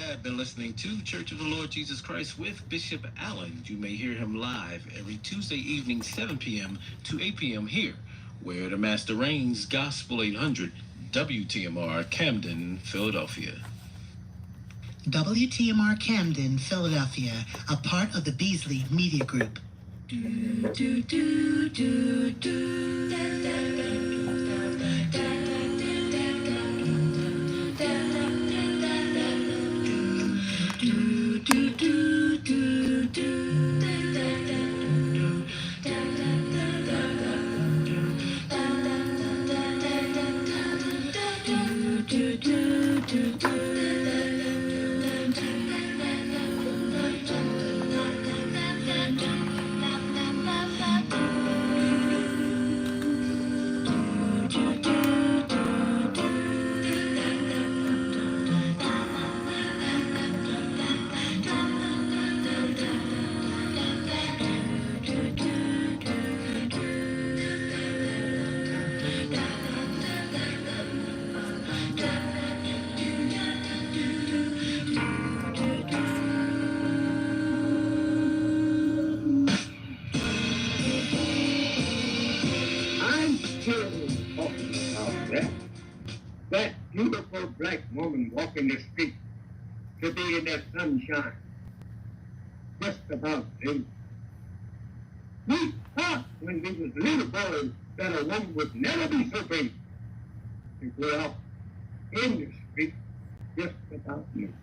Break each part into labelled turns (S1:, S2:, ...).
S1: have been listening to Church of the Lord Jesus Christ with Bishop Allen. You may hear him live every Tuesday evening, 7 p.m. to 8 p.m. here, where the Master reigns, Gospel 800, WTMR, Camden, Philadelphia.
S2: WTMR Camden, Philadelphia, a part of the Beasley Media Group.
S3: That beautiful black woman walking the street today in that sunshine, just about day. We thought when we was little boys that a woman would never be so brave to go out in the street just about noon.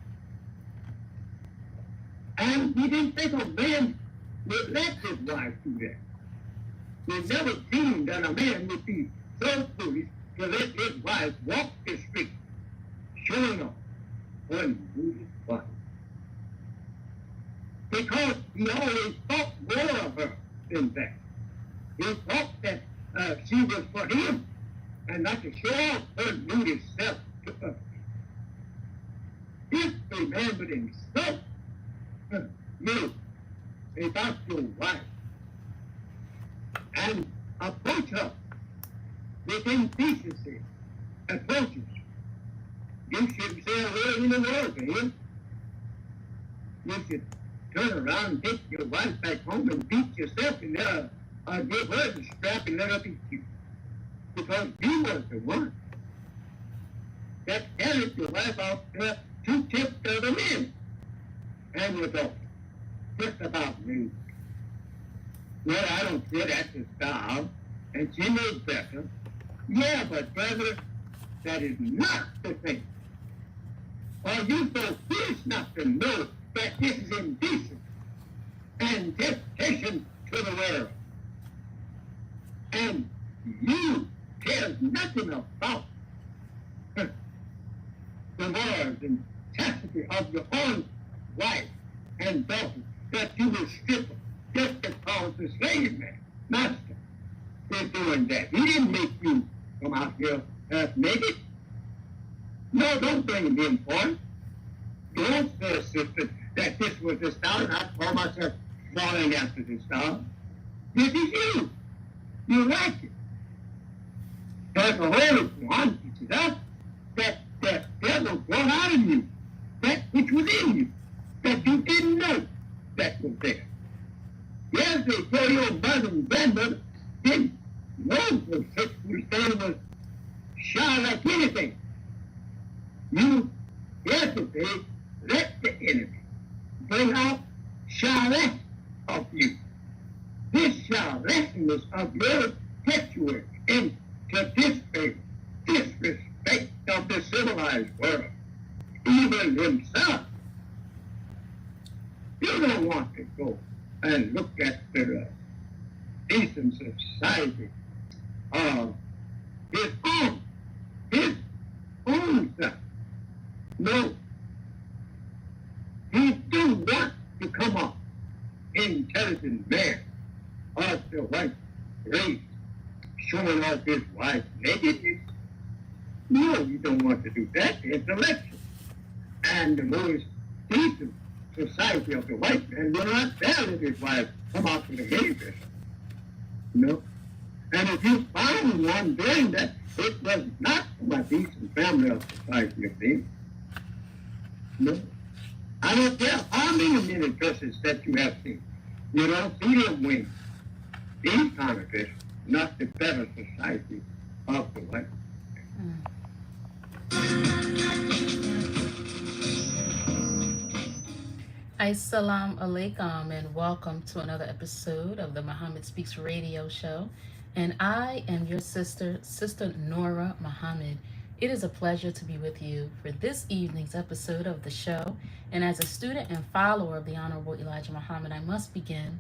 S3: And we didn't think a man would let his wife do that. We never dreamed that a man would be so foolish to let his wife walk the street, showing off her nuded body. Because he always thought more of her than that. He thought that she was for him and not to show off her nuded self to others. If a man would insult you about your wife and approach her with indecency, approaches, you should say a word in the world to him. You should turn around and take your wife back home and beat yourself and give her the strap and let her beat you. Because you was the one that carried your wife out there to tempt other men and your daughter. Just about me. Well, I don't care, that's his style, and she knows better. Yeah, but brother, that is not the thing. Are you so foolish not to know that this is indecent and temptation to the world? And you care nothing about the morals and chastity of your own wife and daughter, that you will strip her just because the slave master is doing that. He didn't make you come out here naked. No, don't bring him for it. Don't say, sister, that this was the style, and I call myself falling after the style. This is you. You like it. There's a holy one, teaches us, that the devil brought out of you, that which was in you, that you didn't know that was there. Yes, they tell your mother and grandmother didn't know the sexual thing was shy like anything. You, yesterday, let the enemy bring out shyness of you. This shyness of yours gets you into disrespect of the civilized world. Even himself. You don't want to go and look at the decent society of his own self. No. He do want to come up intelligent man of the white race, showing off his wife's nakedness. No, you don't want to do that. The intellectual and the most decent society of the white man will not dare let his wife come out to the hairdresser. No. And if you found one doing that, it was not from a decent family of society of things. No. I don't care how many dresses that you have seen. You don't see them wings. These kind of dresses, not the better society of the white.
S4: Assalamu alaikum and welcome to another episode of the Muhammad Speaks radio show. And I am your sister Nurah Muhammad. It is a pleasure to be with you for this evening's episode of the show. And as a student and follower of the Honorable Elijah Muhammad, I must begin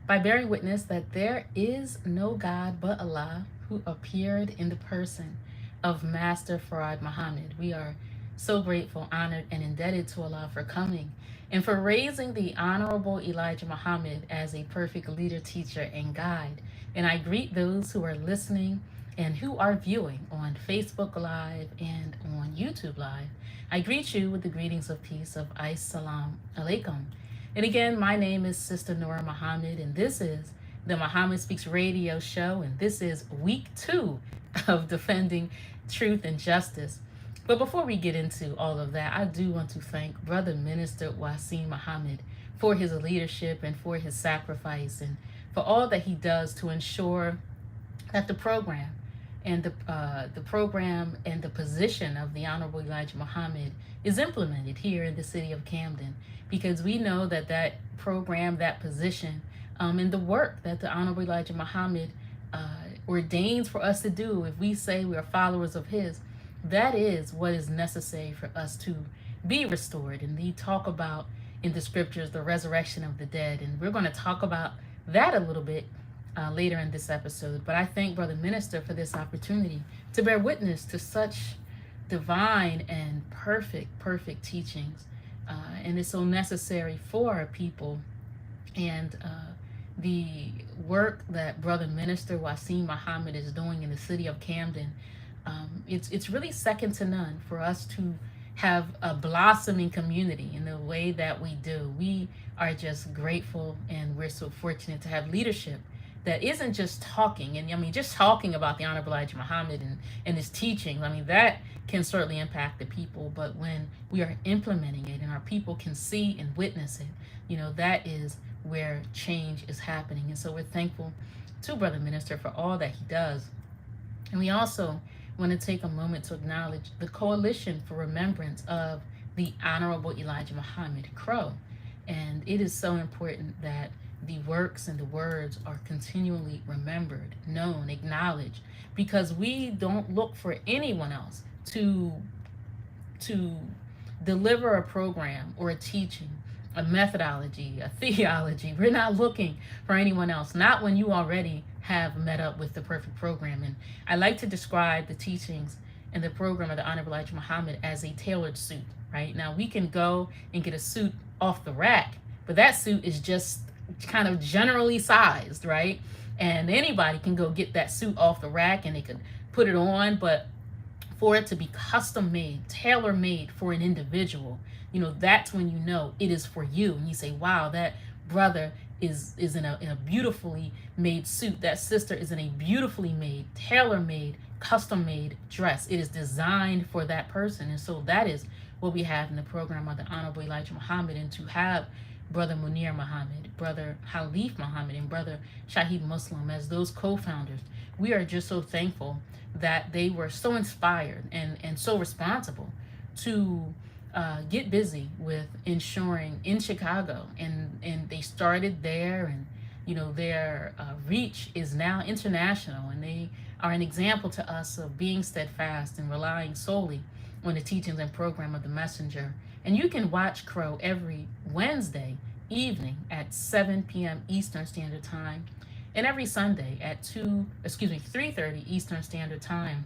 S4: by bearing witness that there is no God but Allah who appeared in the person of Master Farad Muhammad. We are so grateful, honored, and indebted to Allah for coming and for raising the Honorable Elijah Muhammad as a perfect leader, teacher, and guide. And I greet those who are listening and who are viewing on Facebook Live and on YouTube Live. I greet you with the greetings of peace of Assalamu alaikum. And again, my name is Sister Nurah Muhammad, and this is the Muhammad Speaks radio show, and this is week 2 of defending truth and justice. But before we get into all of that, I do want to thank Brother Minister Wasim Muhammad for his leadership and for his sacrifice and for all that he does to ensure that the program and the position of the Honorable Elijah Muhammad is implemented here in the city of Camden, because we know that that program, that position, and the work that the Honorable Elijah Muhammad ordains for us to do, if we say we are followers of his, that is what is necessary for us to be restored. And we talk about in the scriptures the resurrection of the dead, and we're going to talk about that a little bit later in this episode. But I thank Brother Minister for this opportunity to bear witness to such divine and perfect teachings, and it's so necessary for our people. And the work that Brother Minister Wasim Muhammad is doing in the city of Camden, it's really second to none for us to have a blossoming community in the way that we do. We are just grateful, and we're so fortunate to have leadership that isn't just talking. And I mean, just talking about the Honorable Elijah Muhammad and his teachings, I mean, that can certainly impact the people. But when we are implementing it and our people can see and witness it, you know, that is where change is happening. And so we're thankful to Brother Minister for all that he does. And we also want to take a moment to acknowledge the Coalition for Remembrance of the Honorable Elijah Muhammad, CROW. And it is so important that the works and the words are continually remembered, known, acknowledged, because we don't look for anyone else to deliver a program or a teaching, a methodology, a theology. We're not looking for anyone else, not when you already have met up with the perfect program. And I like to describe the teachings and the program of the Honorable Elijah Muhammad as a tailored suit, right? Now, we can go and get a suit off the rack, but that suit is just kind of generally sized, right? And anybody can go get that suit off the rack and they could put it on, but for it to be custom made, tailor made for an individual, you know, that's when you know it is for you. And you say, wow, that brother is in a beautifully made suit. That sister is in a beautifully made, tailor-made, custom-made dress. It is designed for that person. And so that is what we have in the program of the Honorable Elijah Muhammad. And to have Brother Munir Muhammad, Brother Halif Muhammad, and Brother Shahid Muslim as those co-founders, we are just so thankful that they were so inspired and so responsible to get busy with ensuring in Chicago, and they started there, and you know their reach is now international, and they are an example to us of being steadfast and relying solely on the teachings and program of the messenger. And you can watch Crow every Wednesday evening at 7 p.m. Eastern Standard Time, and every Sunday at 3:30 Eastern Standard Time.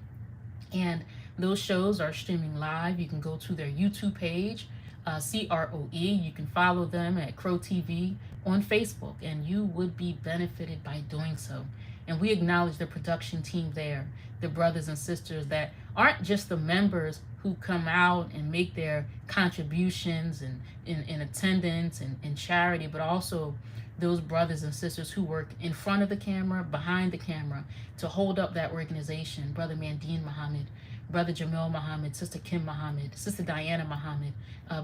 S4: And those shows are streaming live. You can go to their YouTube page, CROE. You can follow them at Crow TV on Facebook, and you would be benefited by doing so. And we acknowledge the production team there, the brothers and sisters that aren't just the members who come out and make their contributions and in attendance and charity, but also those brothers and sisters who work in front of the camera, behind the camera, to hold up that organization. Brother Mandeen Muhammad, Brother Jamil Muhammad, Sister Kim Muhammad, Sister Diana Muhammad,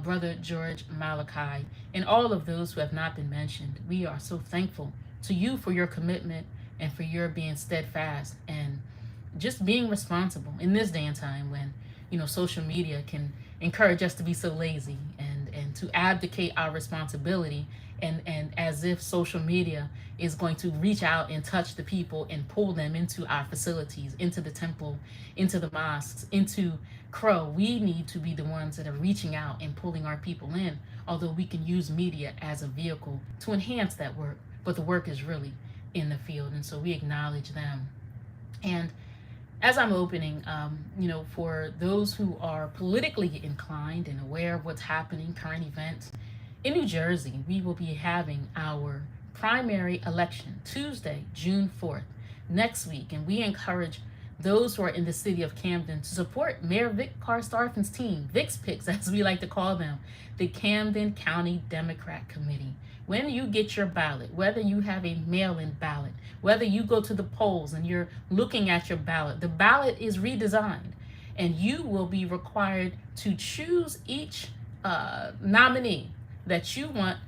S4: Brother George Malachi, and all of those who have not been mentioned. We are so thankful to you for your commitment and for your being steadfast and just being responsible in this day and time when, social media can encourage us to be so lazy and to abdicate our responsibility and as if social media is going to reach out and touch the people and pull them into our facilities, into the temple, into the mosques, into Crow. We need to be the ones that are reaching out and pulling our people in, although we can use media as a vehicle to enhance that work, but the work is really in the field, and so we acknowledge them. And as I'm opening, for those who are politically inclined and aware of what's happening, current events, in New Jersey, we will be having our primary election Tuesday, June 4th, next week. And we encourage those who are in the city of Camden to support Mayor Vic Carstarfin's team, Vic's Picks, as we like to call them, the Camden County Democrat Committee. When you get your ballot, whether you have a mail-in ballot, whether you go to the polls and you're looking at your ballot, the ballot is redesigned and you will be required to choose each nominee that you want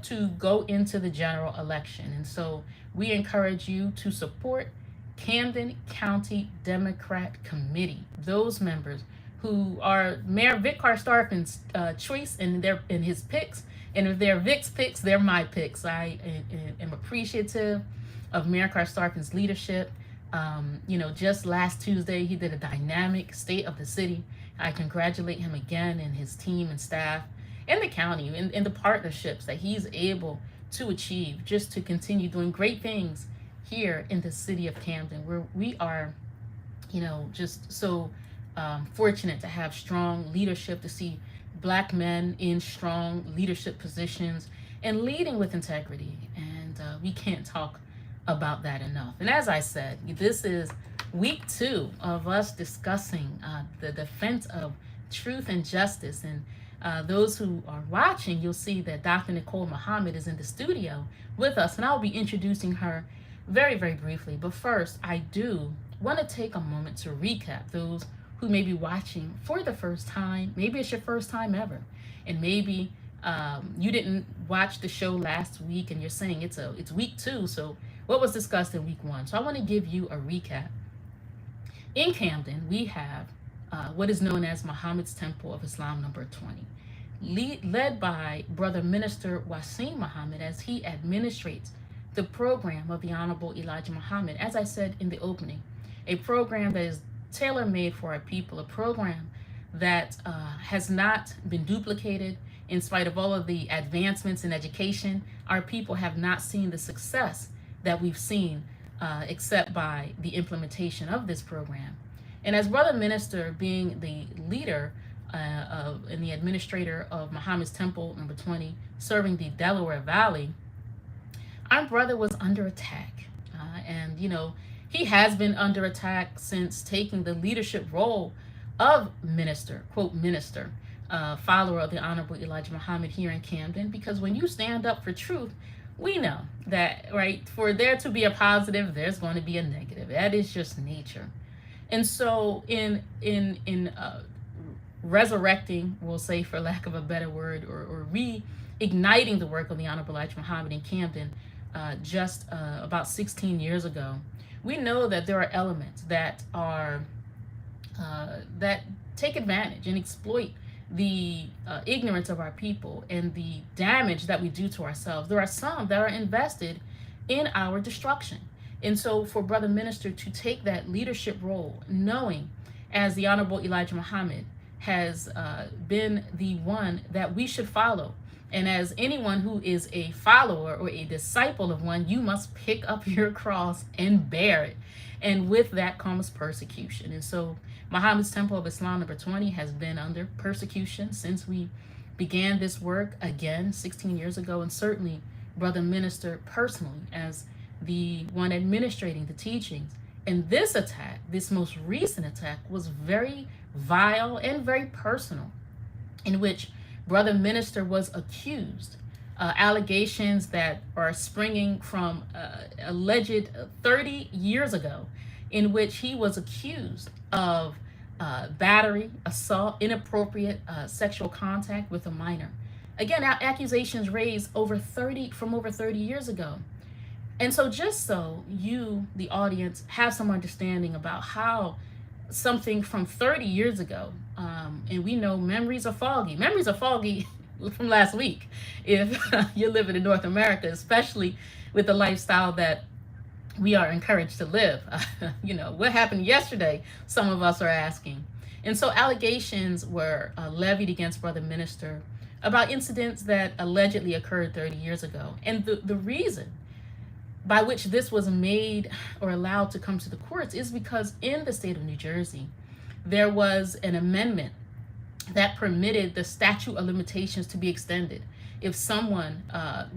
S4: to go into the general election. And so we encourage you to support Camden County Democrat Committee, those members who are Mayor Vic Carstarfin's choice in his picks. And if they're Vic's picks, they're my picks. I am appreciative of Mayor Carstarfin's leadership. Just last Tuesday, he did a dynamic state of the city. I congratulate him again and his team and staff and the county and the partnerships that he's able to achieve just to continue doing great things here in the city of Camden, where we are, just so fortunate to have strong leadership, to see Black men in strong leadership positions and leading with integrity. And we can't talk about that enough. And as I said, this is week 2 of us discussing the defense of truth and justice. And those who are watching, you'll see that Dr. Nicole Muhammad is in the studio with us, and I'll be introducing her very, very briefly. But first, I do want to take a moment to recap those who may be watching for the first time. Maybe it's your first time ever, and maybe you didn't watch the show last week and you're saying it's week 2, so what was discussed in week 1? So I want to give you a recap. In Camden, we have what is known as Muhammad's Temple of Islam number 20, led by Brother Minister Wasim Muhammad, as he administrates the program of the Honorable Elijah Muhammad. As I said in the opening, a program that is tailor-made for our people, a program that has not been duplicated. In spite of all of the advancements in education, our people have not seen the success that we've seen except by the implementation of this program. And as Brother Minister, being the leader and the administrator of Muhammad's Temple number 20, serving the Delaware Valley, our brother was under attack. And he has been under attack since taking the leadership role of minister, quote, minister, follower of the Honorable Elijah Muhammad here in Camden, because when you stand up for truth, we know that, right, for there to be a positive, there's going to be a negative. That is just nature. And so in resurrecting, we'll say, for lack of a better word, or reigniting the work of the Honorable Elijah Muhammad in Camden just about 16 years ago, we know that there are elements that are that take advantage and exploit the ignorance of our people and the damage that we do to ourselves. There are some that are invested in our destruction. And so for Brother Minister to take that leadership role, knowing as the Honorable Elijah Muhammad has been the one that we should follow, and as anyone who is a follower or a disciple of one, you must pick up your cross and bear it. And with that comes persecution. And so Muhammad's Temple of Islam number 20 has been under persecution since we began this work again 16 years ago. And certainly Brother Minister personally, as the one administrating the teachings. And this attack, this most recent attack, was very vile and very personal, in which Brother Minister was accused, allegations that are springing from alleged 30 years ago, in which he was accused of battery, assault, inappropriate sexual contact with a minor. Again, accusations raised over 30 years ago. And so just so you, the audience, have some understanding about how something from 30 years ago, and we know memories are foggy. Memories are foggy from last week if you're living in North America, especially with the lifestyle that we are encouraged to live. What happened yesterday, some of us are asking. And so allegations were levied against Brother Minister about incidents that allegedly occurred 30 years ago. And the reason by which this was made or allowed to come to the courts is because in the state of New Jersey, there was an amendment that permitted the statute of limitations to be extended if someone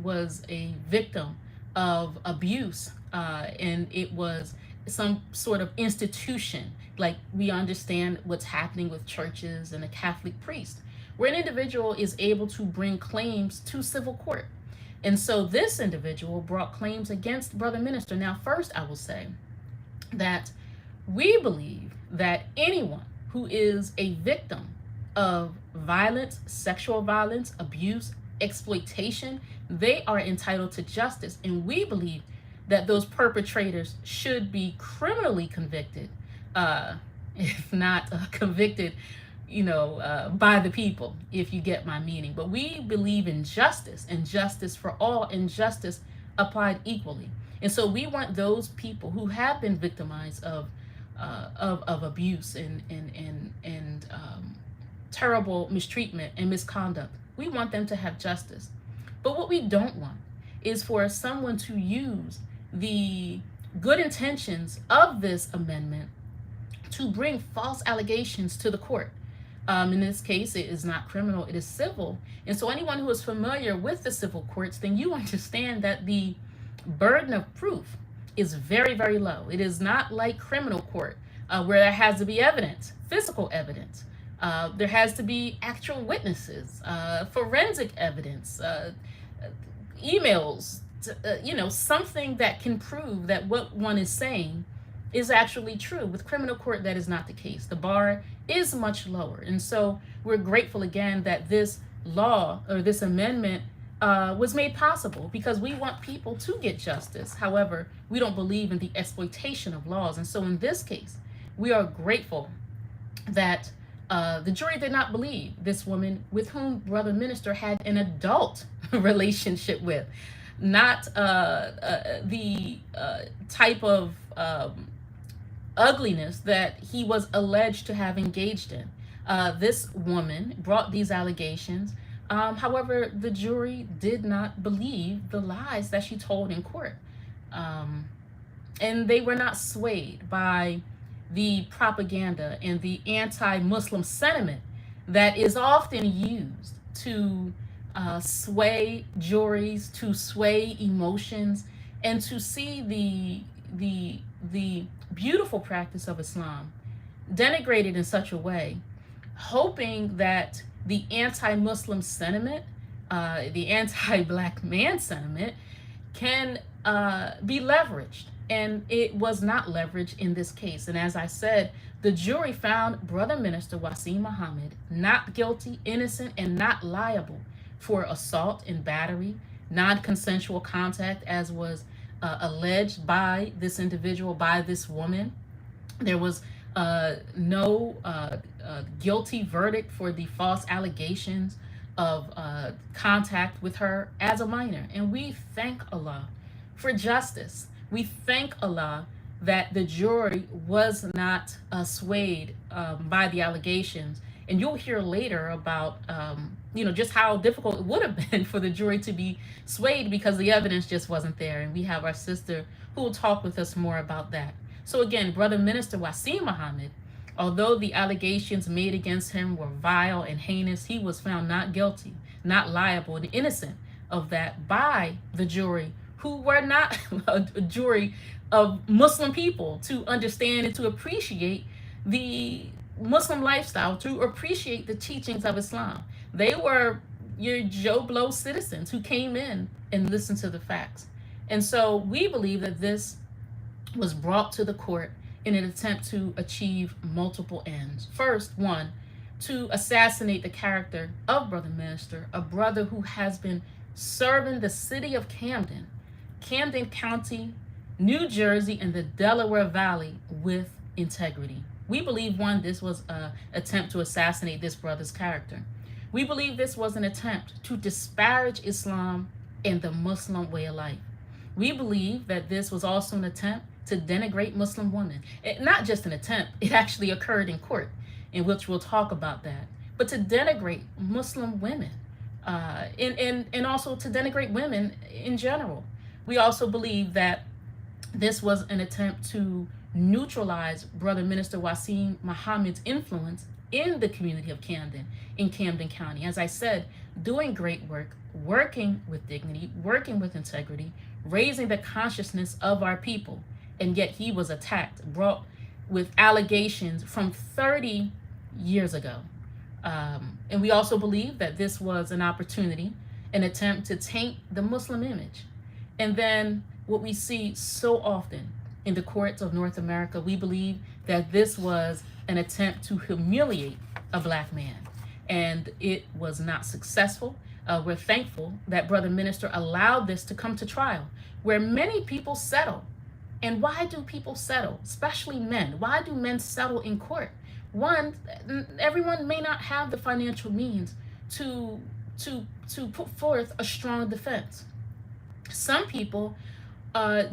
S4: was a victim of abuse and it was some sort of institution, like we understand what's happening with churches and a Catholic priest, where an individual is able to bring claims to civil court. And so this individual brought claims against Brother Minister. Now, first, I will say that we believe that anyone who is a victim of violence, sexual violence, abuse, exploitation, they are entitled to justice. And we believe that those perpetrators should be criminally convicted, if not convicted, by the people, if you get my meaning. But we believe in justice, and justice for all, and justice applied equally. And so we want those people who have been victimized of abuse and terrible mistreatment and misconduct. We want them to have justice. But what we don't want is for someone to use the good intentions of this amendment to bring false allegations to the court. In this case, it is not criminal, it is civil. And so anyone who is familiar with the civil courts, then you understand that the burden of proof is very, very low. It is not like criminal court, where there has to be evidence, physical evidence. There has to be actual witnesses, forensic evidence, emails, something that can prove that what one is saying is actually true. With criminal court, that is not the case. The bar is much lower. And so we're grateful again that this law or this amendment was made possible, because we want people to get justice. However, we don't believe in the exploitation of laws. And so in this case, we are grateful that the jury did not believe this woman with whom Brother Minister had an adult relationship with, not the type of ugliness that he was alleged to have engaged in. This woman brought these allegations. However, the jury did not believe the lies that she told in court. And they were not swayed by the propaganda and the anti-Muslim sentiment that is often used to sway juries, to sway emotions, and to see the beautiful practice of Islam denigrated in such a way, hoping that the anti-Muslim sentiment, the anti-Black man sentiment, can be leveraged. And it was not leveraged in this case. And as I said, the jury found Brother Minister Wasim Muhammad not guilty, innocent, and not liable for assault and battery, non-consensual contact, as was alleged by this individual, by this woman. There was no guilty verdict for the false allegations of contact with her as a minor. And we thank Allah for justice. We thank Allah that the jury was not swayed by the allegations. And you'll hear later about, just how difficult it would have been for the jury to be swayed because the evidence just wasn't there. And we have our sister who will talk with us more about that. So again, Brother Minister Wasim Muhammad, although the allegations made against him were vile and heinous, he was found not guilty, not liable, and innocent of that by the jury, who were not a jury of Muslim people, to understand and to appreciate the Muslim lifestyle, to appreciate the teachings of Islam. They were your Joe Blow citizens who came in and listened to the facts. And so we believe that this was brought to the court in an attempt to achieve multiple ends. First, one, to assassinate the character of Brother Minister, a brother who has been serving the city of Camden, Camden County, New Jersey, and the Delaware Valley with integrity. We believe, one, this was an attempt to assassinate this brother's character. We believe this was an attempt to disparage Islam and the Muslim way of life. We believe that this was also an attempt to denigrate Muslim women. Not just an attempt, it actually occurred in court, in which we'll talk about that, but to denigrate Muslim women, and also to denigrate women in general. We also believe that this was an attempt to neutralize Brother Minister Wasim Muhammad's influence in the community of Camden, in Camden County. As I said, doing great work, working with dignity, working with integrity, raising the consciousness of our people. And yet he was attacked, brought with allegations from 30 years ago. And we also believe that this was an opportunity, an attempt to taint the Muslim image. And then what we see so often in the courts of North America, we believe that this was an attempt to humiliate a Black man. And it was not successful. We're thankful that Brother Minister allowed this to come to trial, where many people settle. And why do people settle, especially men? Why do men settle in court? One, everyone may not have the financial means to put forth a strong defense. Some people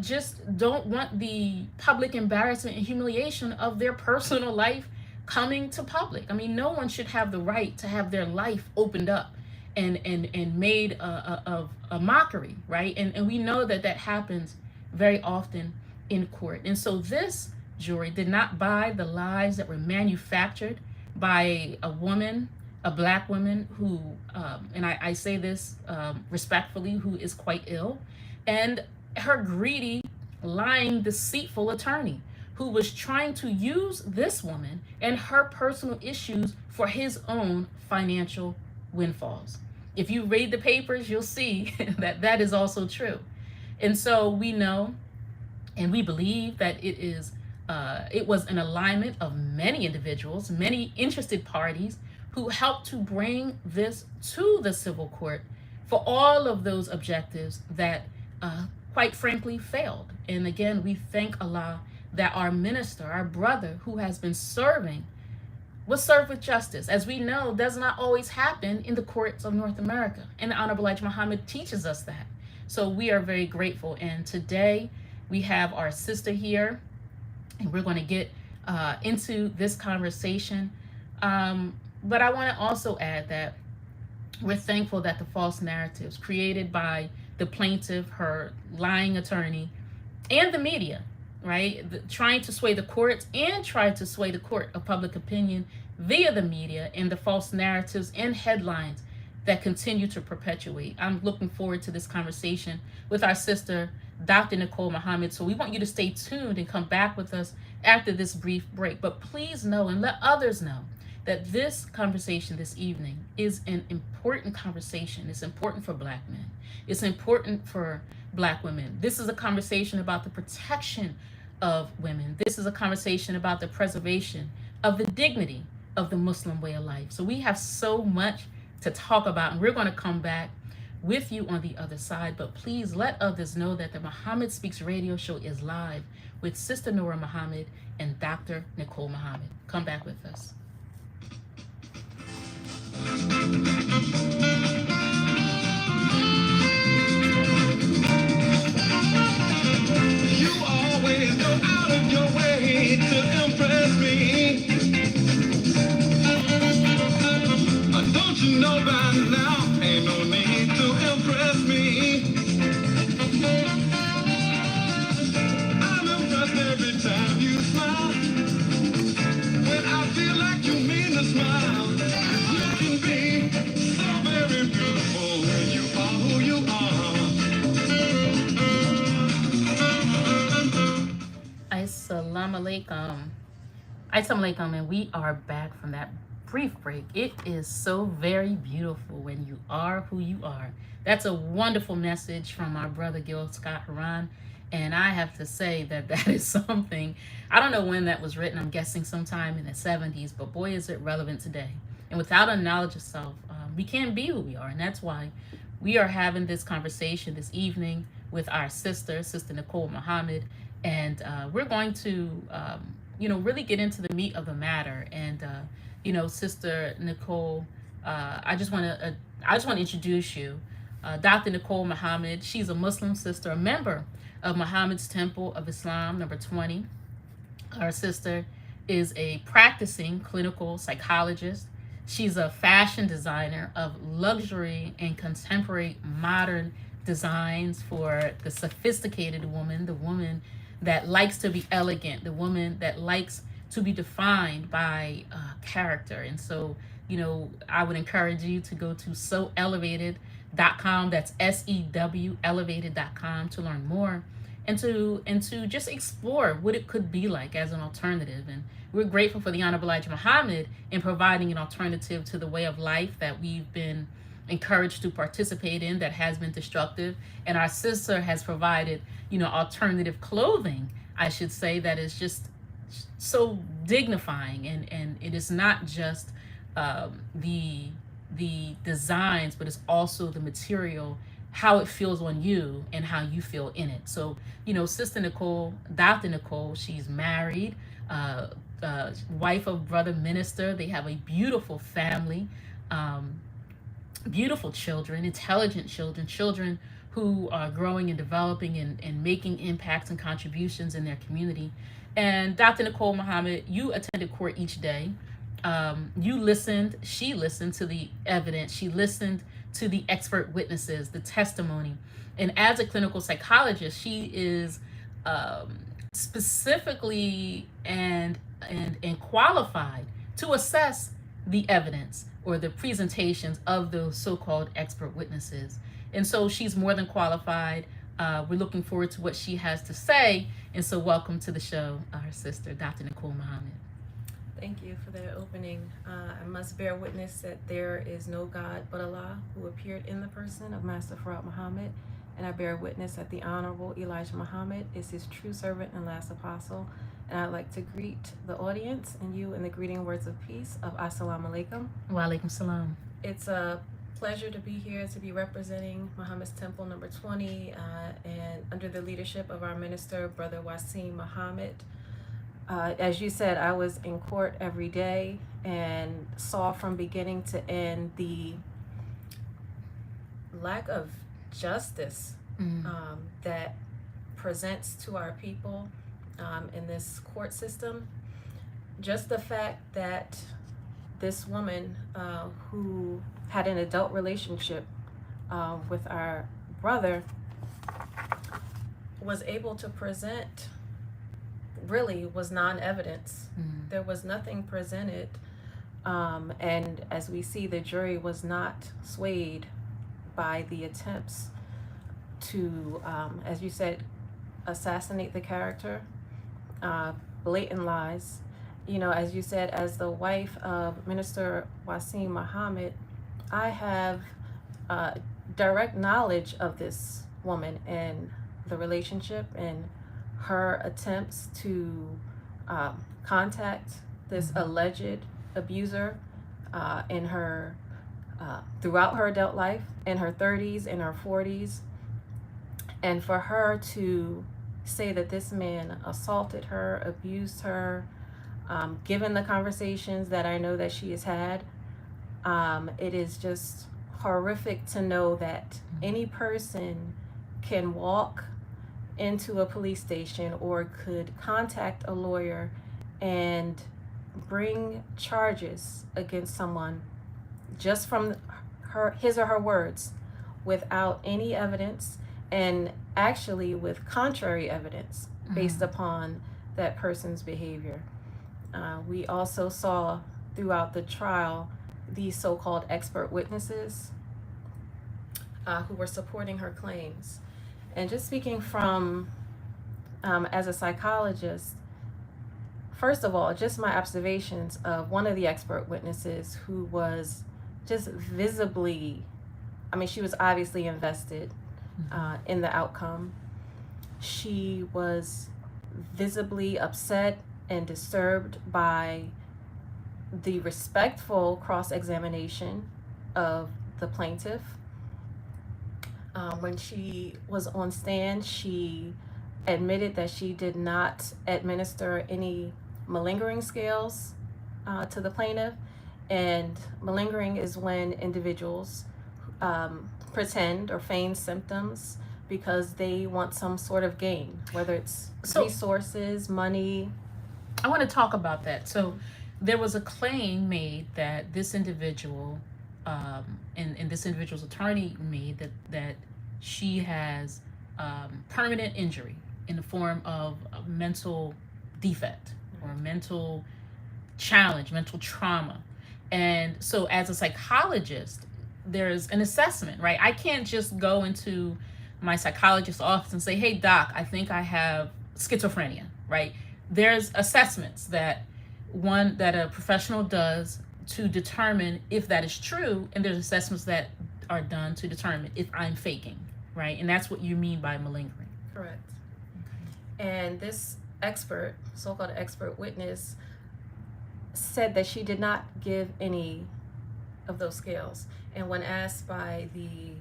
S4: just don't want the public embarrassment and humiliation of their personal life coming to public. I mean, no one should have the right to have their life opened up and made of a mockery, right? And we know that that happens very often in court. And so this jury did not buy the lies that were manufactured by a woman, a Black woman who, and I say this respectfully, who is quite ill, and her greedy, lying, deceitful attorney who was trying to use this woman and her personal issues for his own financial windfalls. If you read the papers, you'll see that that is also true. And so we know and we believe that it was an alignment of many individuals, many interested parties who helped to bring this to the civil court for all of those objectives that quite frankly failed. And again, we thank Allah that our minister, our brother who has been serving, was served with justice. As we know, does not always happen in the courts of North America. And the Honorable Elijah Muhammad teaches us that. So we are very grateful. And today we have our sister here, and we're going to get into this conversation. But I want to also add that we're thankful that the false narratives created by the plaintiff, her lying attorney, and the media, right, trying to sway the courts and trying to sway the court of public opinion via the media and the false narratives and headlines that continue to perpetuate. I'm looking forward to this conversation with our sister, Dr. Nicole Muhammad. So we want you to stay tuned and come back with us after this brief break. But please know and let others know that this conversation this evening is an important conversation. It's important for Black men. It's important for Black women. This is a conversation about the protection of women. This is a conversation about the preservation of the dignity of the Muslim way of life. So we have so much to talk about, and we're going to come back with you on the other side. But please let others know that the Muhammad Speaks radio show is live with Sister Nurah Muhammad and Dr. Nicole Muhammad. Come back with us.
S1: You always go out of your way to impress me. Don't you know by now, ain't no need to impress me. I'm impressed every time you smile. When I feel like you mean to smile, you can be so very beautiful when you are who you are.
S4: Assalamu alaikum. Assalamu alaikum, and we are back from that brief break. It is so very beautiful when you are who you are. That's a wonderful message from our brother Gil Scott Haran. And I have to say that that is something, I don't know when that was written. I'm guessing sometime in the 70s, but boy, is it relevant today. And without a knowledge of self, we can't be who we are. And that's why we are having this conversation this evening with our Sister Nicole Muhammad. And we're going to, really get into the meat of the matter. And, Sister Nicole, I just want to introduce you. Dr. Nicole Muhammad, she's a Muslim sister, a member of Muhammad's Temple of Islam, number 20. Our sister is a practicing clinical psychologist. She's a fashion designer of luxury and contemporary modern designs for the sophisticated woman, the woman that likes to be elegant, the woman that likes to be defined by character. And so, I would encourage you to go to soelevated.com. That's SEW elevated.com to learn more and to just explore what it could be like as an alternative. And we're grateful for the Honorable Elijah Muhammad in providing an alternative to the way of life that we've been encouraged to participate in that has been destructive. And our sister has provided, alternative clothing, I should say, that is just so dignifying. And it is not just the designs, but it's also the material, how it feels on you and how you feel in it. So, Sister Nicole, Dr. Nicole, she's married, wife of brother minister. They have a beautiful family, beautiful children, intelligent children who are growing and developing and making impacts and contributions in their community. And Dr. Nicole Muhammad, you attended court each day. She listened to the evidence. She listened to the expert witnesses, the testimony. And as a clinical psychologist, she is specifically and qualified to assess the evidence or the presentations of those so-called expert witnesses. And so she's more than qualified. We're looking forward to what she has to say. And so welcome to the show, our sister, Dr. Nicole Muhammad.
S5: Thank you for that opening. I must bear witness that there is no God but Allah who appeared in the person of Master Farad Muhammad, and I bear witness that the Honorable Elijah Muhammad is his true servant and last apostle. And I'd like to greet the audience and you in the greeting words of peace of Assalamu alaikum.
S4: Wa alaikum salam.
S5: It's a pleasure to be here to be representing Muhammad's Temple number 20 and under the leadership of our minister, Brother Wasim Muhammad. As you said, I was in court every day and saw from beginning to end the lack of justice that presents to our people in this court system. Just the fact that this woman who had an adult relationship with our brother was able to present really was non-evidence. There was nothing presented, and as we see, the jury was not swayed by the attempts to, as you said, assassinate the character, blatant lies. As you said, as the wife of Minister Wasim Muhammad, I have direct knowledge of this woman and the relationship and her attempts to contact this alleged abuser in her throughout her adult life, in her 30s, in her 40s, and for her to say that this man assaulted her, abused her, given the conversations that I know that she has had, it is just horrific to know that any person can walk into a police station or could contact a lawyer and bring charges against someone just from his or her words without any evidence, and actually with contrary evidence based upon that person's behavior. We also saw throughout the trial these so-called expert witnesses who were supporting her claims. And just speaking from, as a psychologist, first of all, just my observations of one of the expert witnesses who was just visibly, she was obviously invested in the outcome. she was visibly upset and disturbed by the respectful cross-examination of the plaintiff. When she was on stand, she admitted that she did not administer any malingering scales to the plaintiff. And malingering is when individuals pretend or feign symptoms because they want some sort of gain, whether it's resources, money.
S4: I want to talk about that. So there was a claim made that this individual, and this individual's attorney made that she has permanent injury in the form of a mental defect or mental challenge, mental trauma. And so as a psychologist, there's an assessment, right? I can't just go into my psychologist's office and say, hey, doc, I think I have schizophrenia, right? There's assessments that a professional does to determine if that is true, and there's assessments that are done to determine if I'm faking, right? And that's what you mean by malingering.
S5: Correct. Okay. And this expert, so-called expert witness, said that she did not give any of those scales. And when asked by the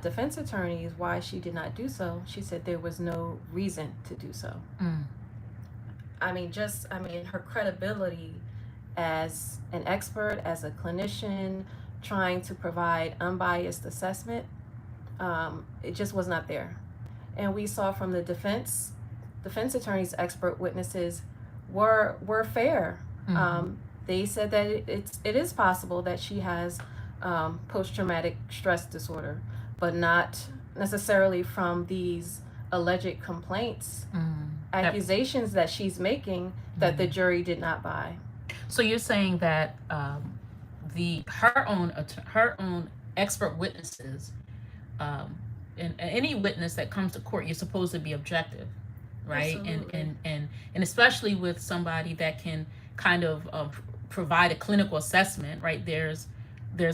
S5: defense attorneys why she did not do so, she said there was no reason to do so. I mean, her credibility as an expert, as a clinician, trying to provide unbiased assessment, it just was not there. And we saw from the defense attorneys, expert witnesses were fair. They said that it is possible that she has post-traumatic stress disorder, but not necessarily from these alleged complaints, accusations that she's making that the jury did not buy.
S4: So you're saying that her own expert witnesses, and any witness that comes to court, you're supposed to be objective, right?
S5: Absolutely.
S4: And especially with somebody that can kind of provide a clinical assessment, right? There's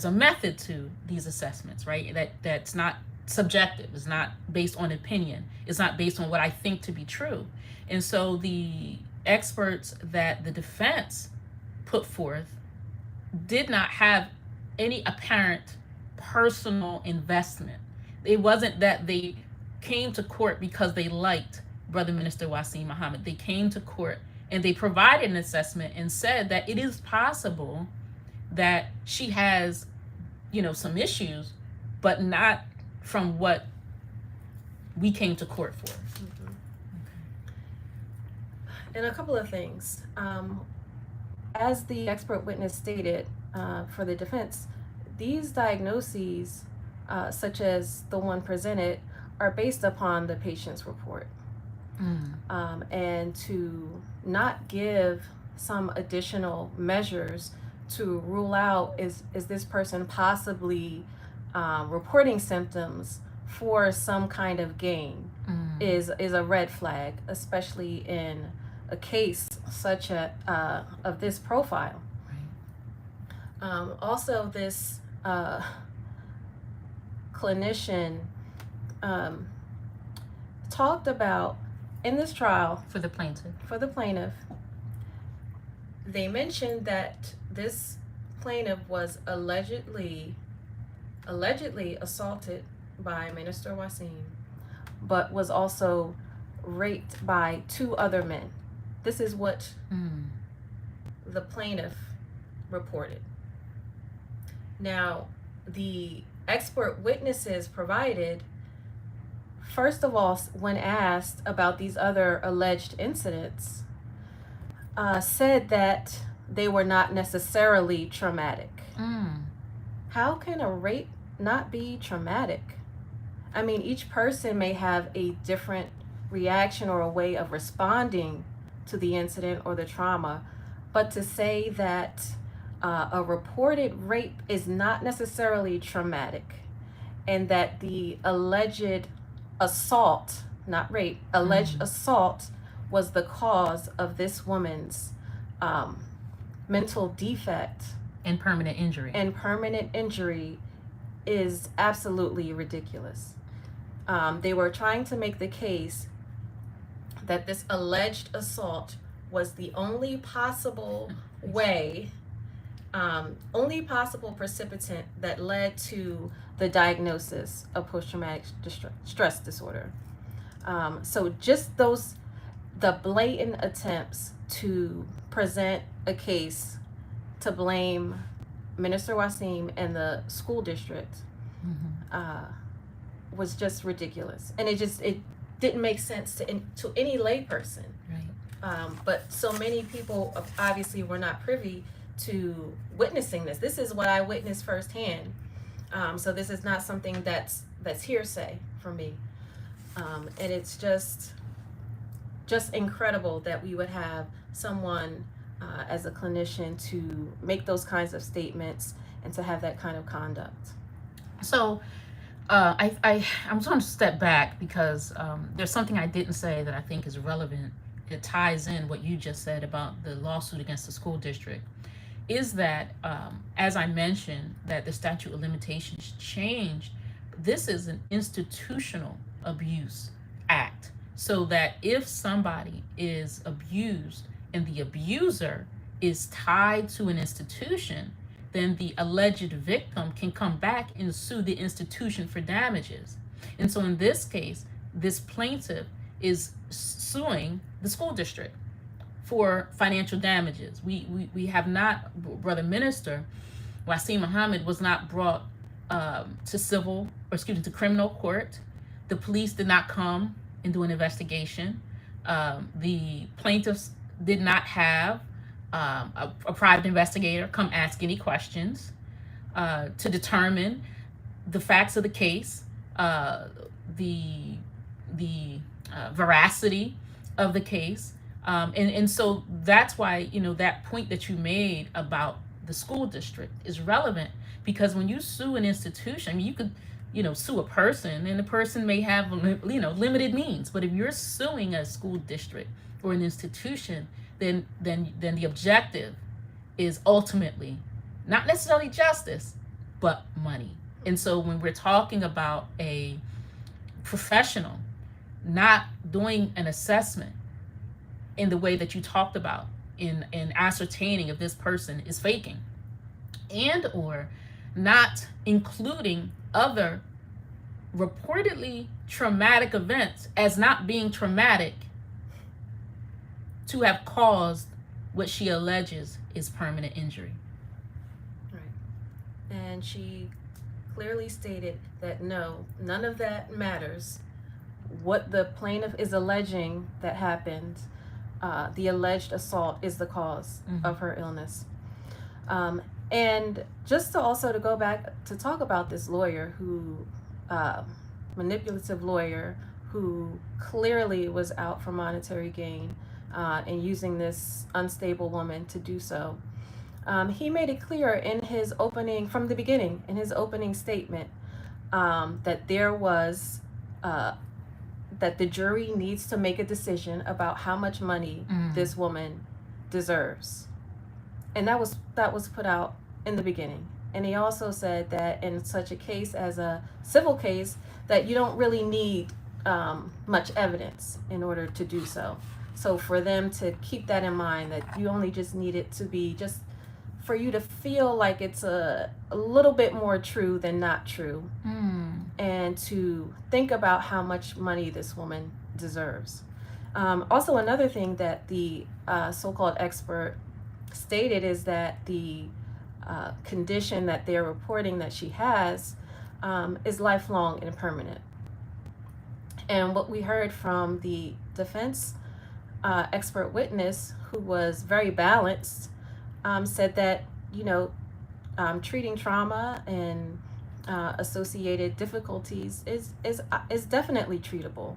S4: a method to these assessments, right? That's not subjective. It's not based on opinion. It's not based on what I think to be true. And so the experts that the defense put forth did not have any apparent personal investment. It wasn't that they came to court because they liked Brother Minister Wasim Muhammad. They came to court and they provided an assessment and said that it is possible that she has, some issues, but not from what we came to court for.
S5: And a couple of things. As the expert witness stated for the defense, these diagnoses, such as the one presented, are based upon the patient's report. And to not give some additional measures to rule out is this person possibly reporting symptoms for some kind of gain is a red flag, especially in a case such of this profile. Right. Also, this clinician talked about in this trial
S4: For the plaintiff,
S5: they mentioned that this plaintiff was allegedly assaulted by Minister Wasim, but was also raped by 2 other men. This is what the plaintiff reported. Now, the expert witnesses provided, first of all, when asked about these other alleged incidents, said that they were not necessarily traumatic. How can a rape not be traumatic? I mean, each person may have a different reaction or a way of responding to the incident or the trauma, but to say that a reported rape is not necessarily traumatic, and that the alleged assault, not rape, alleged assault was the cause of this woman's mental defect
S4: and permanent
S5: injury is absolutely ridiculous. They were trying to make the case that this alleged assault was the only possible way, only possible precipitant that led to the diagnosis of post-traumatic stress disorder. So just the blatant attempts to present a case to blame Minister Wasim and the school district was just ridiculous, and it didn't make sense to any layperson.
S4: Right.
S5: But so many people obviously were not privy to witnessing this. This is what I witnessed firsthand. So this is not something that's hearsay for me. And it's just incredible that we would have someone as a clinician to make those kinds of statements and to have that kind of conduct.
S4: So I'm going to step back because there's something I didn't say that I think is relevant. It ties in what you just said about the lawsuit against the school district. Is that, as I mentioned, that the statute of limitations changed. This is an institutional abuse act. So that if somebody is abused and the abuser is tied to an institution, then the alleged victim can come back and sue the institution for damages. And so in this case, this plaintiff is suing the school district for financial damages. We have not, Brother Minister Wasim Muhammad was not brought to criminal court. The police did not come and do an investigation. The plaintiffs did not have a private investigator come ask any questions to determine the facts of the case, the veracity of the case. And so that's why, that point that you made about the school district is relevant, because when you sue an institution, you could, sue a person, and the person may have, limited means. But if you're suing a school district or an institution, then the objective is ultimately not necessarily justice, but money. And so when we're talking about a professional not doing an assessment in the way that you talked about in ascertaining if this person is faking, and or not including other reportedly traumatic events as not being traumatic to have caused what she alleges is permanent injury.
S5: Right. And she clearly stated that no, none of that matters. What the plaintiff is alleging that happened, the alleged assault, is the cause of her illness. And just to go back to talk about this lawyer who, manipulative lawyer who clearly was out for monetary gain and using this unstable woman to do so. He made it clear in his opening, from the beginning, in his opening statement, that there was, that the jury needs to make a decision about how much money this woman deserves. And that was put out in the beginning. And he also said that in such a case as a civil case, that you don't really need much evidence in order to do so. So for them to keep that in mind, that you only just need it to be just for you to feel like it's a little bit more true than not true, and to think about how much money this woman deserves. Also, another thing that the so-called expert stated is that the condition that they're reporting that she has is lifelong and permanent. And what we heard from the defense expert witness, who was very balanced, said that treating trauma and associated difficulties is definitely treatable.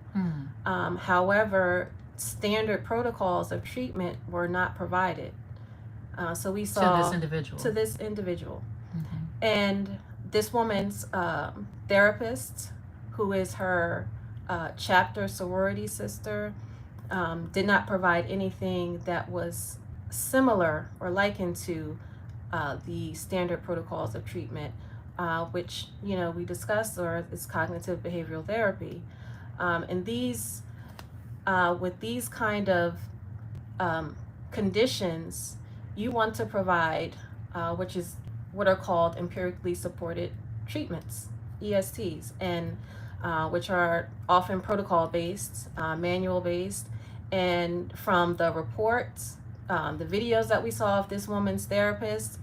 S5: However, standard protocols of treatment were not provided. So we saw to this individual. And this woman's therapist, who is her chapter sorority sister, did not provide anything that was similar or likened to the standard protocols of treatment, which we discussed, or is cognitive behavioral therapy. And these with these kind of conditions, you want to provide, which is what are called empirically supported treatments, ESTs, and which are often protocol based, manual based. And from the reports, the videos that we saw of this woman's therapist,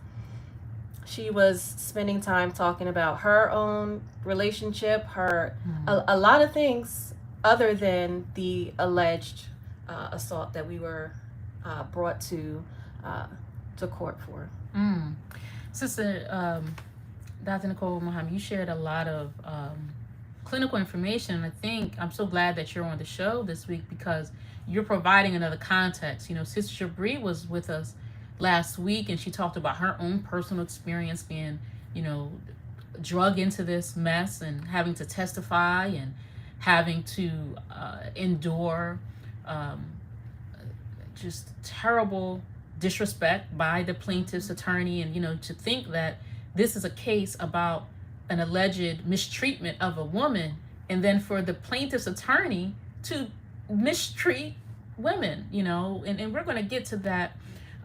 S5: she was spending time talking about her own relationship, a lot of things other than the alleged assault that we were brought to court for.
S4: Sister Dr. Nicole Muhammad, you shared a lot of clinical information. I think I'm so glad that you're on the show this week because you're providing another context. You know, Sister Shabri was with us last week and she talked about her own personal experience being, you know, drug into this mess and having to testify and having to endure just terrible disrespect by the plaintiff's attorney. And, you know, to think that this is a case about an alleged mistreatment of a woman and then for the plaintiff's attorney to mistreat women, you know, and we're going to get to that.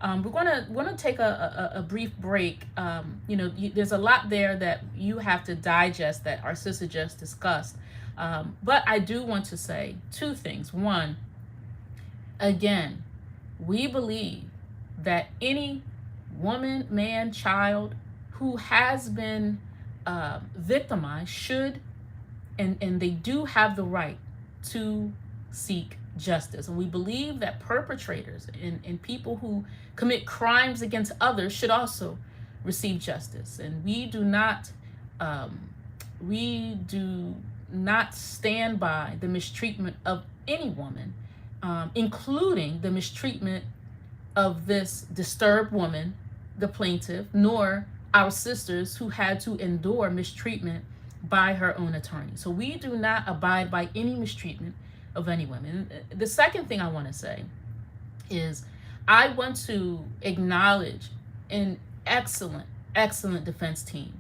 S4: We're going to take a brief break. You know, there's a lot there that you have to digest that our sister just discussed. But I do want to say two things. One, again, we believe that any woman, man, child who has been victimized should and they do have the right to seek justice. And we believe that perpetrators and people who commit crimes against others should also receive justice. And we do not stand by the mistreatment of any woman, including the mistreatment of this disturbed woman, the plaintiff, nor our sisters who had to endure mistreatment by her own attorney. So we do not abide by any mistreatment of any women. The second thing I want to say is I want to acknowledge an excellent defense team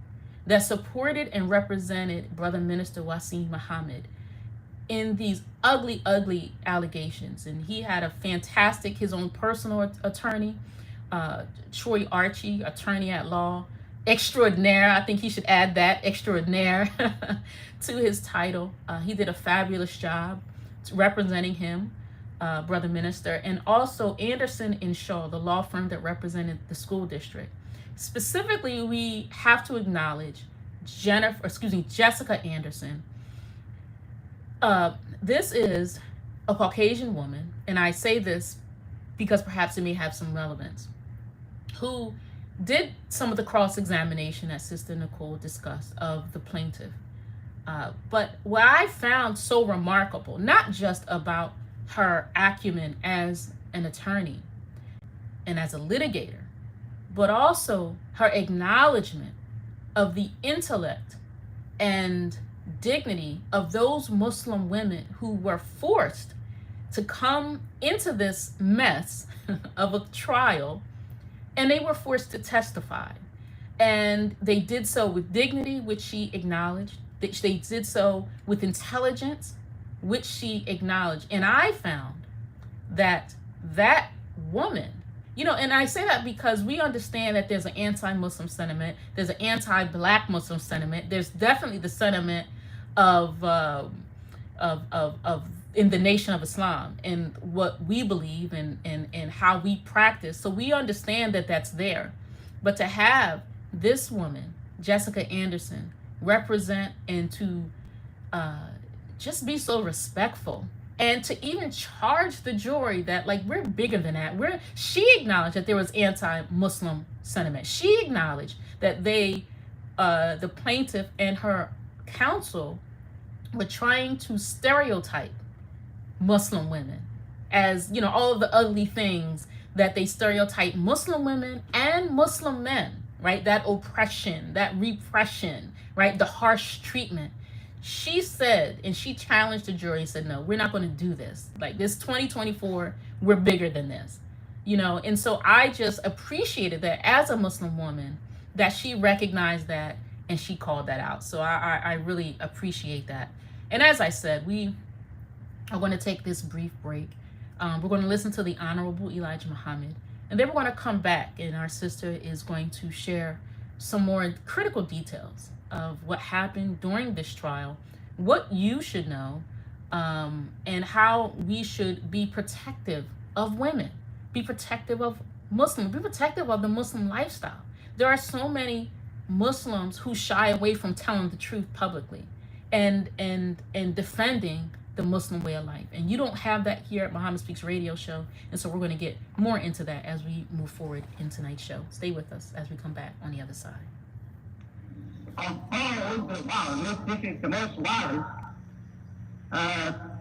S4: that supported and represented Brother Minister Wasim Muhammad in these ugly allegations. And he had his own personal attorney, Troy Archie, attorney at law, extraordinaire. I think he should add that, extraordinaire, to his title. He did a fabulous job representing him, Brother Minister, and also Anderson and Shaw, the law firm that represented the school district. Specifically, we have to acknowledge Jessica Anderson. This is a Caucasian woman, and I say this because perhaps it may have some relevance, who did some of the cross-examination that Sister Nicole discussed of the plaintiff. But what I found so remarkable, not just about her acumen as an attorney and as a litigator, but also her acknowledgement of the intellect and dignity of those Muslim women who were forced to come into this mess of a trial, and they were forced to testify. And they did so with dignity, which she acknowledged. They did so with intelligence, which she acknowledged. And I found that woman, you know, and I say that because we understand that there's an anti-Muslim sentiment, there's an anti-Black Muslim sentiment, there's definitely the sentiment of in the Nation of Islam and what we believe and how we practice. So we understand that that's there. But to have this woman, Jessica Anderson, represent and to just be so respectful and to even charge the jury that, like, we're bigger than that. She acknowledged that there was anti-Muslim sentiment. She acknowledged that the plaintiff and her counsel were trying to stereotype Muslim women as, you know, all of the ugly things that they stereotype Muslim women and Muslim men, right? That oppression, that repression, right? The harsh treatment. She said, and she challenged the jury and said, no, we're not going to do this. Like, this 2024, we're bigger than this, you know? And so I just appreciated that as a Muslim woman, that she recognized that and she called that out. So I really appreciate that. And as I said, we I want to take this brief break. We're going to listen to the Honorable Elijah Muhammad, and then we're going to come back, and our sister is going to share some more critical details of what happened during this trial, what you should know, and how we should be protective of women, be protective of Muslims, be protective of the Muslim lifestyle. There are so many Muslims who shy away from telling the truth publicly and defending the Muslim way of life. And you don't have that here at Muhammad Speaks Radio Show. And so we're going to get more into that as we move forward in tonight's show. Stay with us as we come back on the other side.
S3: Of all the violence, this is the most violent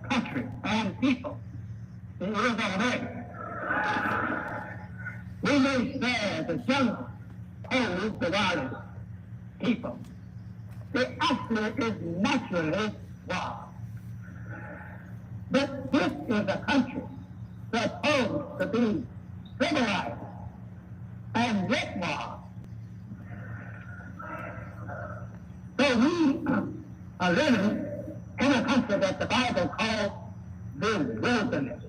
S3: country and people in the world on earth. We may say the jungle holds the wildest people. It actually is naturally wild. But this is a country supposed to be civilized and yet wild. So we are living in a country that the Bible calls the wilderness.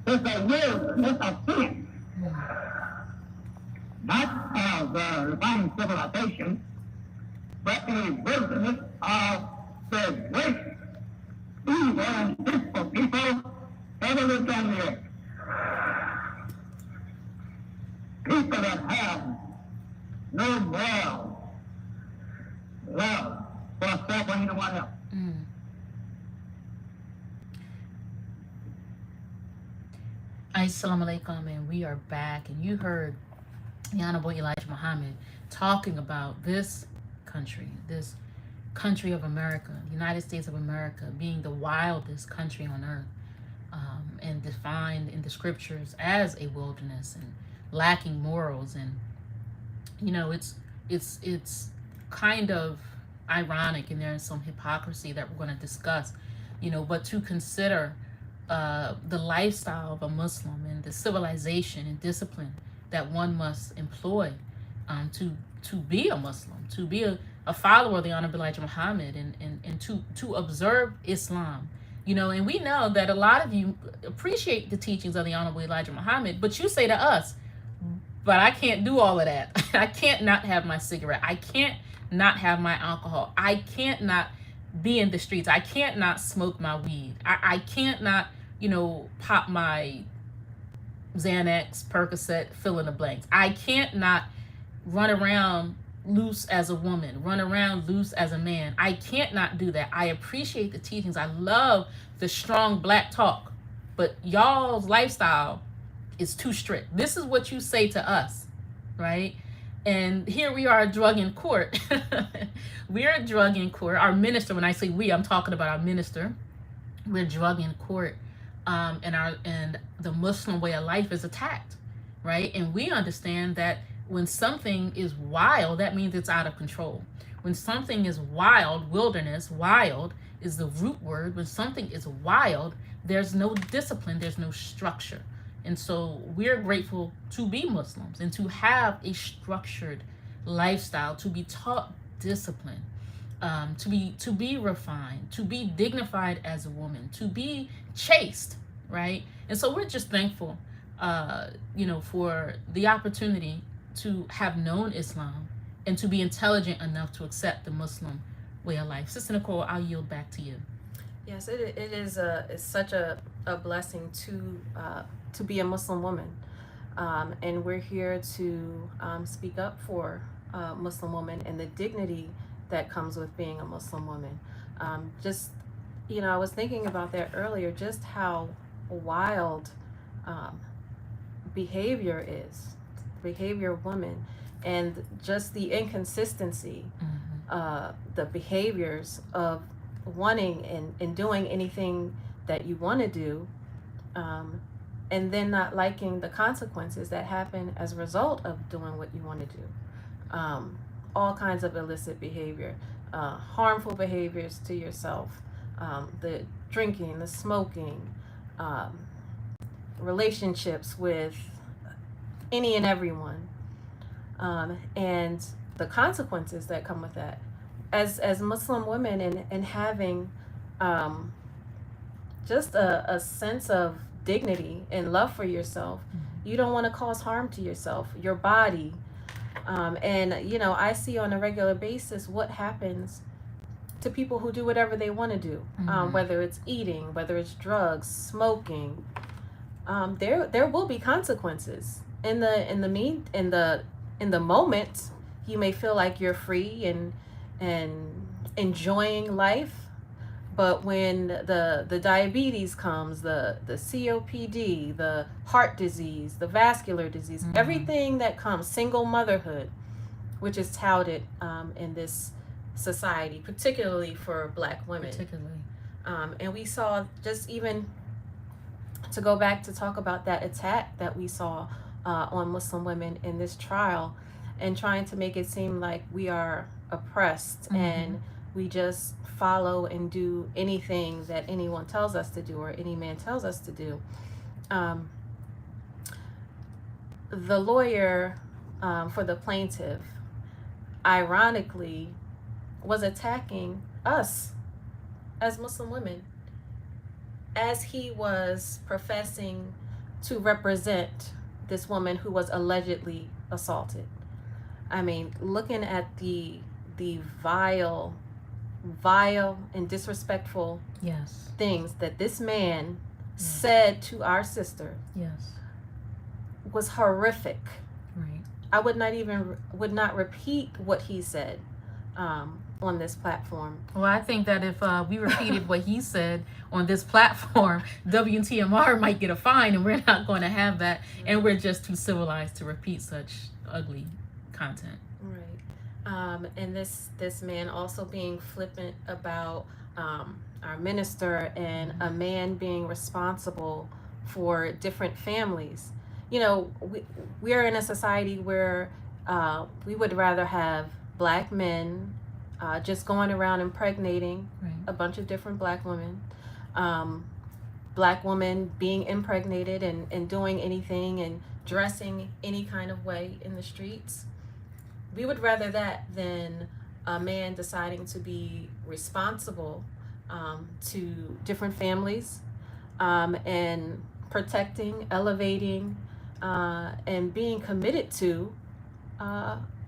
S3: It's a wilderness of sin, not of refined civilization, but a wilderness of the great evil and sinful people ever lived on the earth. People that have no moral love for self or anyone else.
S4: Assalamu alaikum, and we are back, and you heard the Honorable Elijah Muhammad talking about this country of America, the United States of America, being the wildest country on earth, and defined in the scriptures as a wilderness and lacking morals. And you know, it's kind of ironic, and there's some hypocrisy that we're going to discuss, you know, but to consider the lifestyle of a Muslim and the civilization and discipline that one must employ to be a Muslim, to be a follower of the Honorable Elijah Muhammad, and to observe Islam. You know, and we know that a lot of you appreciate the teachings of the Honorable Elijah Muhammad, but you say to us, but I can't do all of that. I can't not have my cigarette. I can't not have my alcohol. I can't not be in the streets. I can't not smoke my weed. I can't not, you know, pop my Xanax, Percocet, fill in the blanks. I can't not run around loose as a woman, run around loose as a man. I can't not do that. I appreciate the teachings. I love the strong black talk, but y'all's lifestyle is too strict. This is what you say to us, right? And here we are, drug in court. We're drug in court. Our minister, when I say we, I'm talking about our minister. We're drug in court, and the Muslim way of life is attacked, right? And we understand that when something is wild, that means it's out of control. When something is wild, wilderness, wild is the root word. When something is wild, there's no discipline, there's no structure. And so we're grateful to be Muslims and to have a structured lifestyle, to be taught discipline, to be refined, to be dignified as a woman, to be chaste, right? And so we're just thankful, you know, for the opportunity to have known Islam and to be intelligent enough to accept the Muslim way of life. Sister Nicole, I'll yield back to you.
S5: Yes, it is it's such a blessing to be a Muslim woman, and we're here to speak up for Muslim women and the dignity that comes with being a Muslim woman. Just, you know, I was thinking about that earlier, just how wild behavior of women, and just the inconsistency, the behaviors of wanting and doing anything that you want to do, and then not liking the consequences that happen as a result of doing what you want to do. All kinds of illicit behavior, harmful behaviors to yourself, the drinking, the smoking, relationships with any and everyone, and the consequences that come with that. As Muslim women, and having just a sense of dignity and love for yourself. You don't want to cause harm to yourself, your body. And, you know, I see on a regular basis what happens to people who do whatever they want to do, whether it's eating, whether it's drugs, smoking. There will be consequences. In the moment, you may feel like you're free and enjoying life, but when the diabetes comes, the COPD, the heart disease, the vascular disease, everything that comes, single motherhood, which is touted in this society, particularly for Black women. And we saw, just even to go back to talk about that attack that we saw on Muslim women in this trial, and trying to make it seem like we are oppressed and we just follow and do anything that anyone tells us to do or any man tells us to do. The lawyer for the plaintiff, ironically, was attacking us as Muslim women, as he was professing to represent this woman who was allegedly assaulted. I mean, looking at the vile and disrespectful things that this man said to our sister was horrific.
S4: Right.
S5: I would not repeat what he said on this platform.
S4: Well, I think that if we repeated what he said on this platform, WTMR might get a fine, and we're not going to have that, and we're just too civilized to repeat such ugly content.
S5: Right. And this man also being flippant about our minister and a man being responsible for different families. You know, we are in a society where we would rather have Black men just going around impregnating a bunch of different Black women, Black women being impregnated and doing anything and dressing any kind of way in the streets. We would rather that than a man deciding to be responsible to different families and protecting, elevating, and being committed to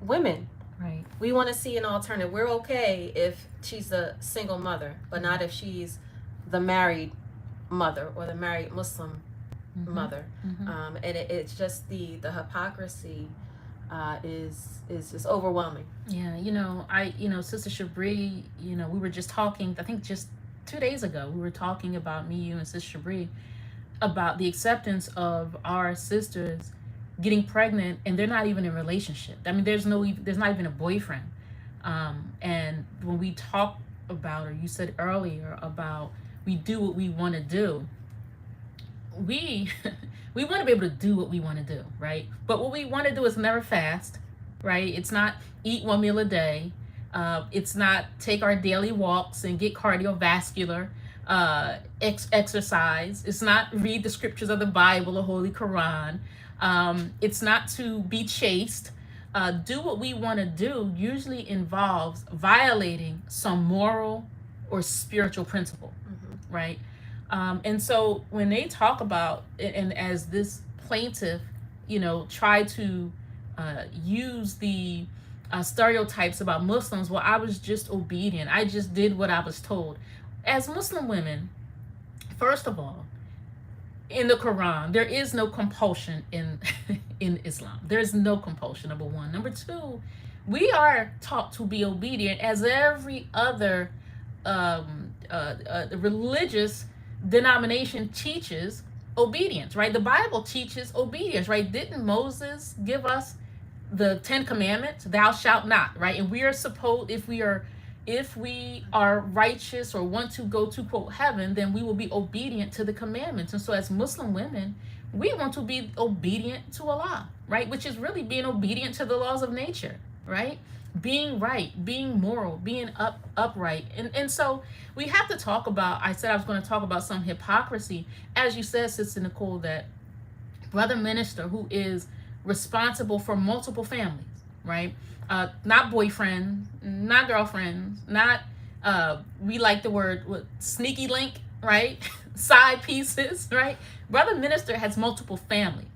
S5: women.
S4: Right.
S5: We want to see an alternative. We're okay if she's a single mother, but not if she's the married mother or the married Muslim mother. And it's just the hypocrisy is just overwhelming.
S4: Yeah, Sister Shabri, we were just talking, I think just 2 days ago, we were talking about, me, you, and Sister Shabri, about the acceptance of our sisters getting pregnant and they're not even in a relationship. I mean, there's not even a boyfriend. And when we talk about, or you said earlier about, we do what we want to do, we want to be able to do what we want to do, right? But what we want to do is never fast, right? It's not eat one meal a day. It's not take our daily walks and get cardiovascular exercise. It's not read the scriptures of the Bible, the Holy Quran. It's not to be chaste. Do what we want to do usually involves violating some moral or spiritual principle, right? And so when they talk about, and as this plaintiff, try to use the stereotypes about Muslims, well, I was just obedient. I just did what I was told. As Muslim women, first of all, in the Quran, there is no compulsion in Islam. There's no compulsion, number one. Number two, we are taught to be obedient as every other religious denomination teaches obedience, right? The Bible teaches obedience, right? Didn't Moses give us the 10 commandments? Thou shalt not, right? And we are supposed, if we are righteous or want to go to, quote, heaven, then we will be obedient to the commandments. And so as Muslim women, we want to be obedient to Allah, right? Which is really being obedient to the laws of nature, right? Being right, being moral, being upright. And so we have to talk about, I said I was going to talk about some hypocrisy. As you said, Sister Nicole, that brother minister who is responsible for multiple families, right? Not boyfriend, not girlfriend, not, we like the word sneaky link, right? Side pieces, right? Brother minister has multiple families.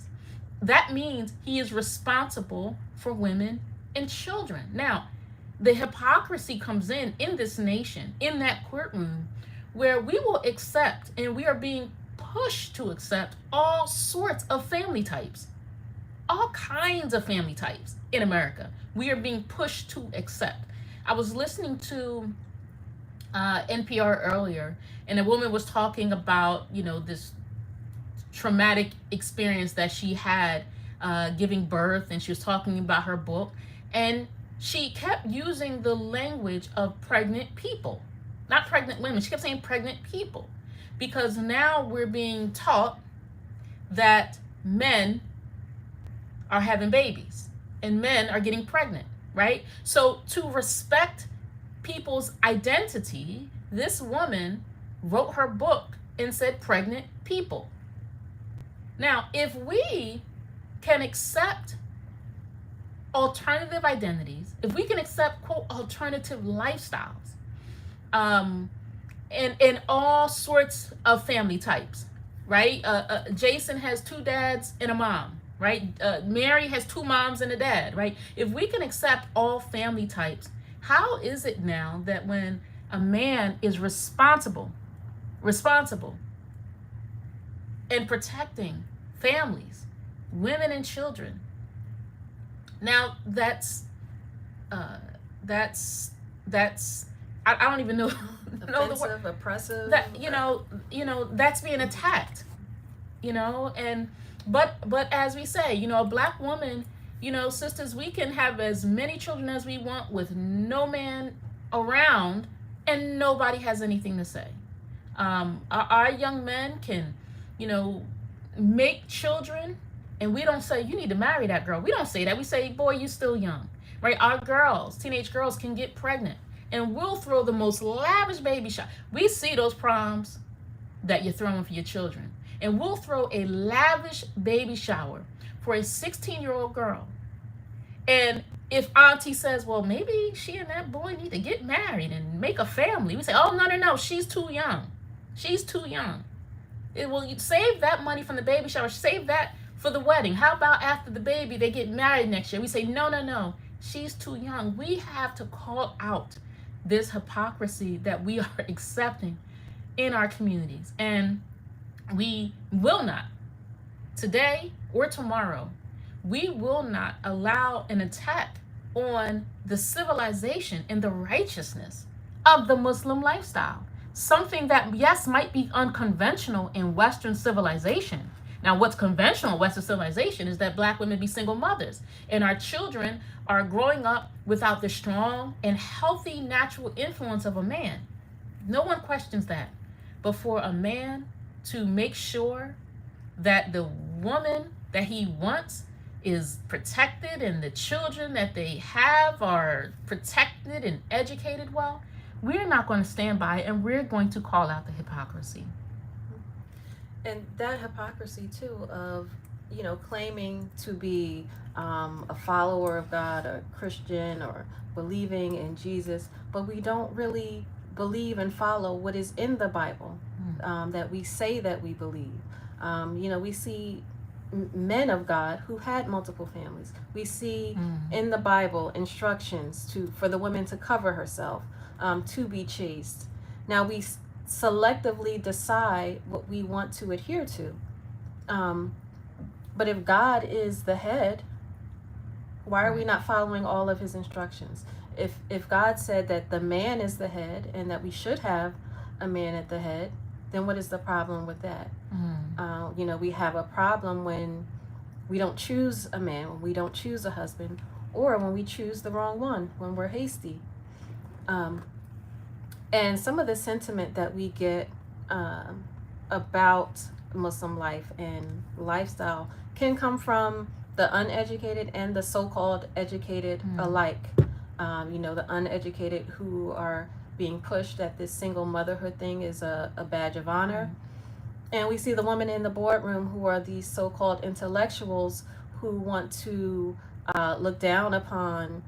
S4: That means he is responsible for women and children. Now, the hypocrisy comes in this nation, in that courtroom, where we will accept, and we are being pushed to accept, all sorts of family types, all kinds of family types in America. We are being pushed to accept. I was listening to NPR earlier, and a woman was talking about, this traumatic experience that she had giving birth, and she was talking about her book, and she kept using the language of pregnant people, not pregnant women. She kept saying pregnant people, because now we're being taught that men are having babies and men are getting pregnant, right? So to respect people's identity, this woman wrote her book and said pregnant people. Now, if we can accept alternative identities, if we can accept, quote, alternative lifestyles, and all sorts of family types, right? Jason has 2 dads and a mom, right? Mary has 2 moms and a dad, right? If we can accept all family types, how is it now that when a man is responsible in protecting families, women and children, now that's I don't even know the word.
S5: Oppressive.
S4: That that's being attacked, and but as we say, a black woman, sisters, we can have as many children as we want with no man around, and nobody has anything to say. Our young men can, make children, and we don't say you need to marry that girl. We don't say that. We say, boy, you still young, right? Our girls, teenage girls, can get pregnant, and we'll throw the most lavish baby shower. We see those proms that you're throwing for your children, and we'll throw a lavish baby shower for a 16-year-old girl. And if auntie says, well, maybe she and that boy need to get married and make a family, we say, oh, no, she's too young. She's too young. Well, you save that money from the baby shower, save that for the wedding. How about after the baby, they get married next year? We say, no, she's too young. We have to call out this hypocrisy that we are accepting in our communities. And we will not, today or tomorrow, we will not allow an attack on the civilization and the righteousness of the Muslim lifestyle. Something that, yes, might be unconventional in Western civilization. Now, what's conventional in Western civilization is that black women be single mothers, and our children are growing up without the strong and healthy natural influence of a man. No one questions that. But for a man to make sure that the woman that he wants is protected and the children that they have are protected and educated well, we're not going to stand by, and we're going to call out the hypocrisy.
S5: And that hypocrisy too of, claiming to be a follower of God, or Christian, or believing in Jesus, but we don't really believe and follow what is in the Bible that we say that we believe. We see men of God who had multiple families. We see in the Bible instructions for the woman to cover herself, to be chaste. Now we selectively decide what we want to adhere to. But if God is the head, why are we not following all of his instructions? If God said that the man is the head and that we should have a man at the head, then what is the problem with that? We have a problem when we don't choose a man, when we don't choose a husband, or when we choose the wrong one, when we're hasty. And some of the sentiment that we get about Muslim life and lifestyle can come from the uneducated and the so-called educated alike. The uneducated who are being pushed that this single motherhood thing is a badge of honor. And we see the women in the boardroom who are these so-called intellectuals who want to look down upon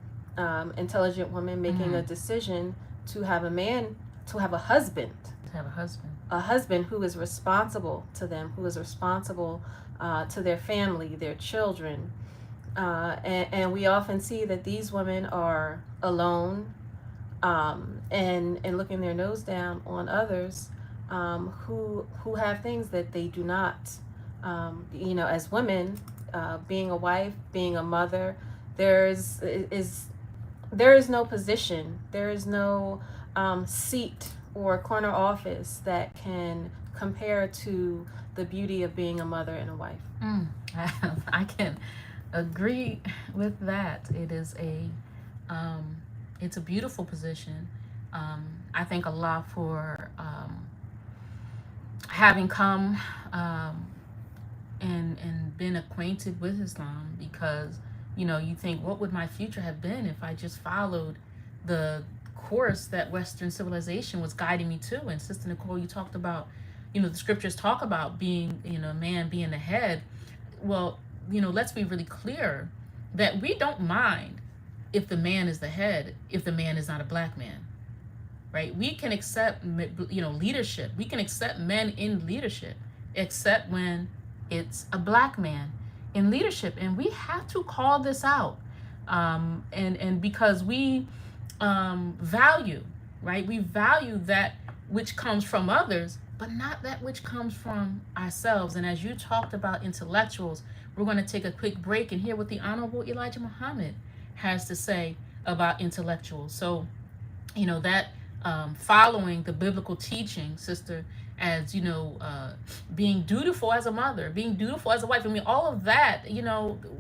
S5: intelligent women making a decision to have a man, to have a husband. a husband who is responsible to them, who is responsible to their family, their children. And we often see that these women are alone, and looking their nose down on others who have things that they do not. As women, being a wife, being a mother, there is no position, there is no seat or corner office that can compare to the beauty of being a mother and a wife.
S4: I can agree with that. It is it's a beautiful position. I thank Allah for having come and been acquainted with Islam, because you think, what would my future have been if I just followed the course that Western civilization was guiding me to? And Sister Nicole, you talked about, the scriptures talk about being, a man being the head. Well, let's be really clear that we don't mind if the man is the head, if the man is not a black man, right? We can accept, leadership. We can accept men in leadership, except when it's a black man in leadership. And we have to call this out. And because we value, right? We value that which comes from others, but not that which comes from ourselves. And as you talked about intellectuals, we're going to take a quick break and hear what the Honorable Elijah Muhammad has to say about intellectuals. So, that following the biblical teaching, sister, as being dutiful as a mother, being dutiful as a wife. I mean, all of that,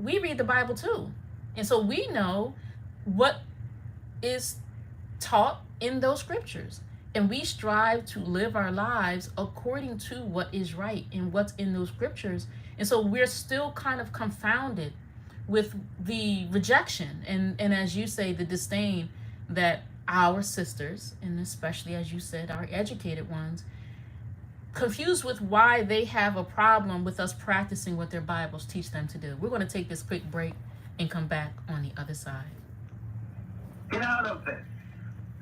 S4: we read the Bible too. And so we know what is taught in those scriptures. And we strive to live our lives according to what is right and what's in those scriptures. And so we're still kind of confounded with the rejection and as you say, the disdain that our sisters, and especially as you said, our educated ones, confused with why they have a problem with us practicing what their Bibles teach them to do. We're going to take this quick break and come back on the other side.
S3: Get out of this.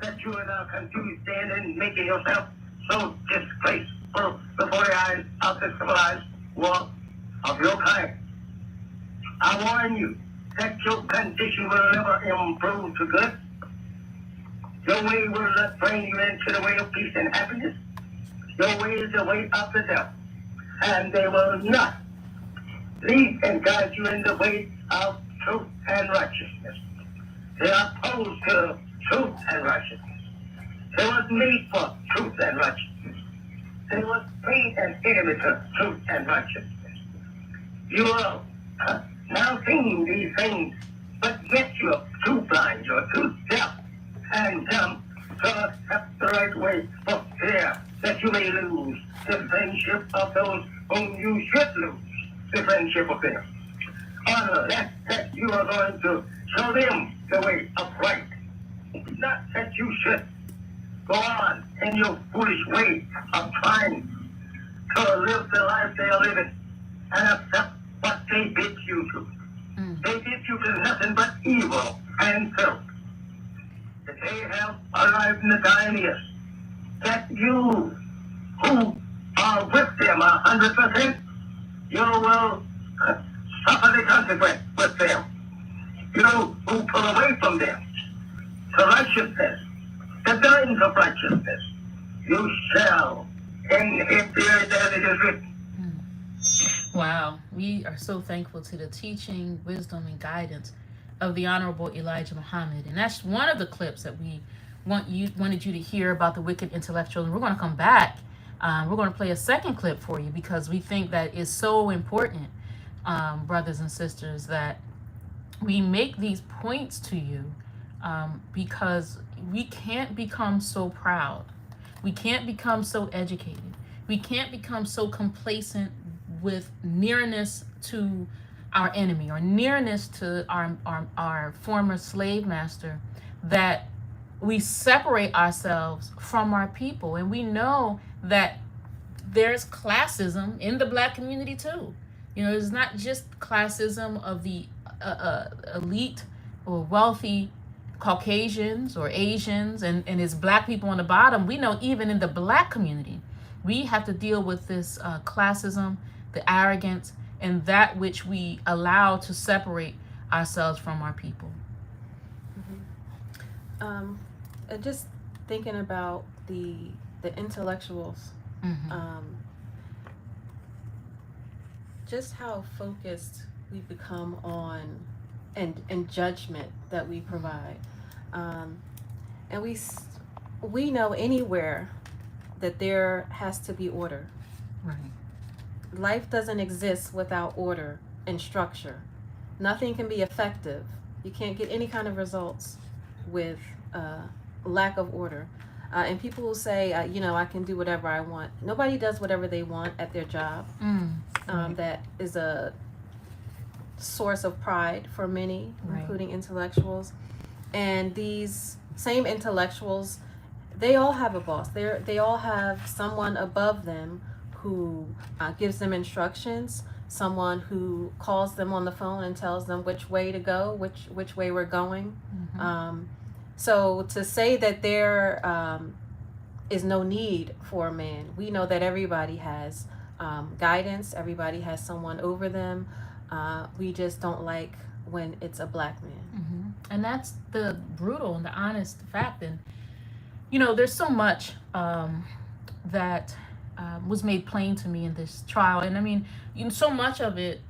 S3: That you are now continue standing, making yourself so disgraceful before the eyes of the civilized world of your kind. I warn you that your condition will never improve to good. Your way will not bring you into the way of peace and happiness. Your way is the way of the devil, and they will not lead and guide you in the way of truth and righteousness. They are opposed to truth and righteousness. They was made for truth and righteousness. They was made an enemy to truth and righteousness. You are now seeing these things, but yet you are too blind, you are too deaf and dumb to accept the right way for fear that you may lose the friendship of those whom you should lose the friendship of them. Unless that you are going to show them the way of right. Not that you should go on in your foolish way of trying to live the life they are living and accept what they bid you to. They bid you to nothing but evil and filth. They have arrived in the time, yes, that you who are with them 100%, you will suffer the consequence with them. You who pull away from them to righteousness, the guidance of righteousness, you shall inherit the earth as it is written.
S4: Wow, we are so thankful to the teaching, wisdom, and guidance of the Honorable Elijah Muhammad. And that's one of the clips that we wanted you to hear about the wicked intellectuals. And we're going to come back. We're going to play a second clip for you because we think that is so important, brothers and sisters, that we make these points to you because we can't become so proud. We can't become so educated. We can't become so complacent with nearness to our enemy or nearness to our former slave master that we separate ourselves from our people. And we know that there's classism in the black community too. It's not just classism of the elite or wealthy Caucasians or Asians and it's black people on the bottom. We know even in the black community, We have to deal with this classism, the arrogance, and that which we allow to separate ourselves from our people.
S5: Just thinking about the intellectuals, just how focused we become on and judgment that we provide, and we know anywhere that there has to be order.
S4: Right.
S5: Life doesn't exist without order and structure. Nothing can be effective. You can't get any kind of results with lack of order. And people will say, I can do whatever I want. Nobody does whatever they want at their job. That is a source of pride for many, including intellectuals. And these same intellectuals, they all have a boss. They all have someone above them who gives them instructions, someone who calls them on the phone and tells them which way to go, which way we're going. So to say that there is no need for a man, we know that everybody has guidance, everybody has someone over them. We just don't like when it's a black man.
S4: And that's the brutal and the honest fact. And, there's so much that was made plain to me in this trial. And I mean, so much of it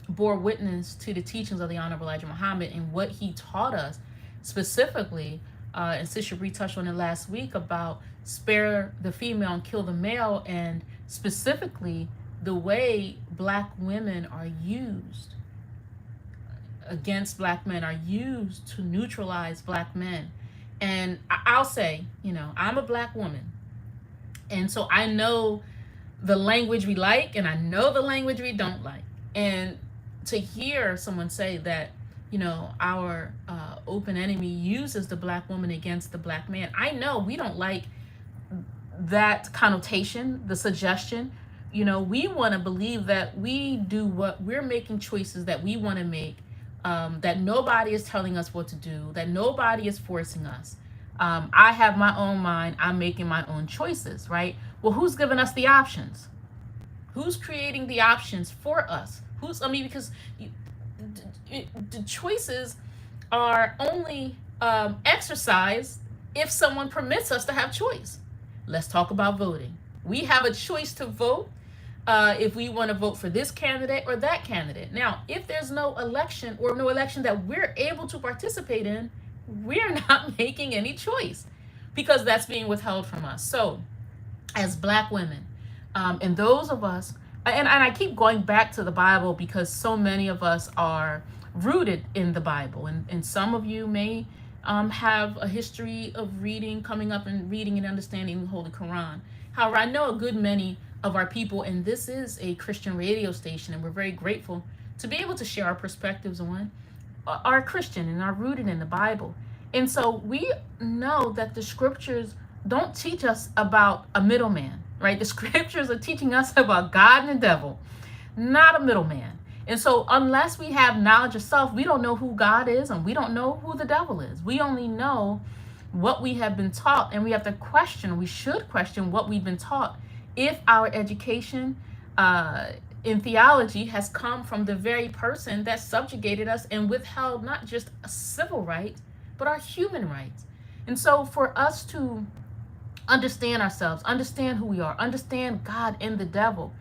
S4: bore witness to the teachings of the Honorable Elijah Muhammad and what he taught us specifically. And Sister Bree touched on it last week about spare the female and kill the male, and specifically the way black women are used against black men, are used to neutralize black men. And I'll say, I'm a black woman. And so I know the language we like and I know the language we don't like. And to hear someone say that, our open enemy uses the black woman against the black man, I know we don't like that connotation, the suggestion. We want to believe that we do what we're making choices that we want to make, that nobody is telling us what to do, that nobody is forcing us. I have my own mind. I'm making my own choices, right? Well, who's giving us the options? Who's creating the options for us? Because the choices are only exercised if someone permits us to have choice. Let's talk about voting. We have a choice to vote if we want to vote for this candidate or that candidate. Now, if there's no election or no election that we're able to participate in, we're not making any choice because that's being withheld from us. So as black women, and those of us, and I keep going back to the Bible because so many of us are rooted in the Bible, and some of you may have a history of coming up and reading and understanding the Holy Quran. However, I know a good many of our people, and this is a Christian radio station, and we're very grateful to be able to share our perspectives on, are Christian and are rooted in the Bible. And so we know that the scriptures don't teach us about a middleman, right? The scriptures are teaching us about God and the devil, not a middleman. And so unless we have knowledge of self, we don't know who God is and we don't know who the devil is. We only know what we have been taught, and we have to question, we should question what we've been taught if our education in theology has come from the very person that subjugated us and withheld not just a civil right, but our human rights. And so for us to understand ourselves, understand who we are, understand God and the devil,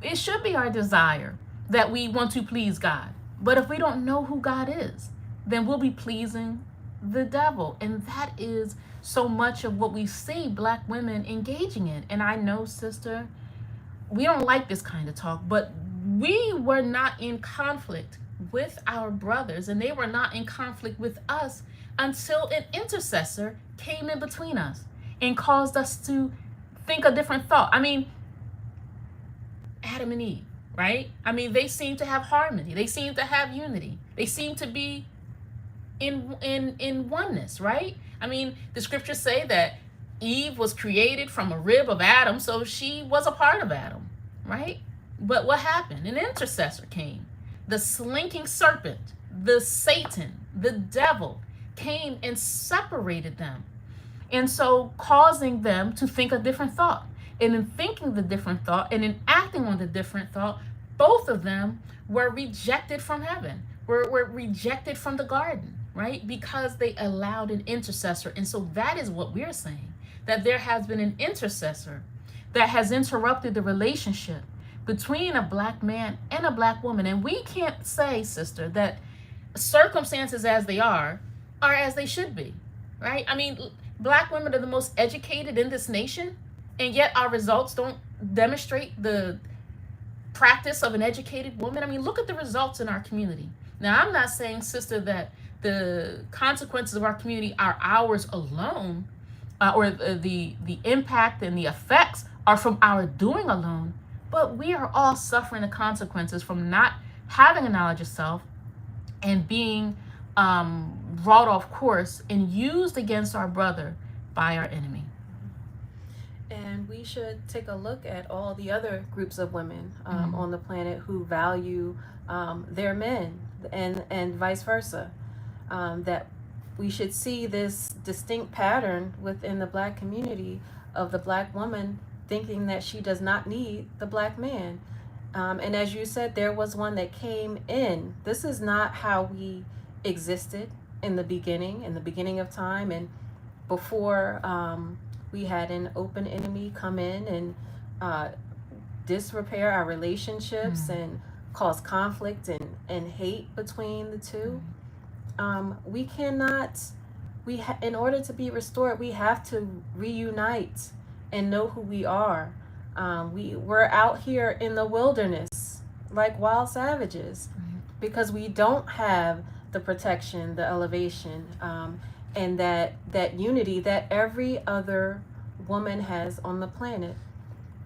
S4: it should be our desire that we want to please God. But if we don't know who God is, then we'll be pleasing the devil. And that is so much of what we see black women engaging in. And I know, sister, we don't like this kind of talk, but we were not in conflict with our brothers, and they were not in conflict with us until an intercessor came in between us and caused us to think a different thought. I mean, Adam and Eve, right? I mean, they seem to have harmony. They seem to have unity. They seem to be in oneness, right? I mean, the scriptures say that Eve was created from a rib of Adam, so she was a part of Adam, right? But what happened? An intercessor came. The slinking serpent, the Satan, the devil came and separated them. And so causing them to think a different thought. And in thinking the different thought and in acting on the different thought, both of them were rejected from heaven, were rejected from the garden, right? Because they allowed an intercessor. And so that is what we're saying, that there has been an intercessor that has interrupted the relationship between a black man and a black woman. And we can't say, sister, that circumstances as they are as they should be, right? I mean, black women are the most educated in this nation, and yet our results don't demonstrate the practice of an educated woman. I mean, look at the results in our community. Now, I'm not saying, sister, that the consequences of our community are ours alone, or the impact and the effects are from our doing alone, but we are all suffering the consequences from not having a knowledge of self and being brought off course and used against our brother by our enemy.
S5: And we should take a look at all the other groups of women on the planet who value their men, and vice versa. That we should see this distinct pattern within the black community of the black woman thinking that she does not need the black man. And as you said, there was one that came in. This is not how we existed in the beginning of time, and before we had an open enemy come in and disrepair our relationships and cause conflict and hate between the two. We cannot, in order to be restored, we have to reunite and know who we are. We're out here in the wilderness like wild savages because we don't have the protection, the elevation, and that unity that every other woman has on the planet.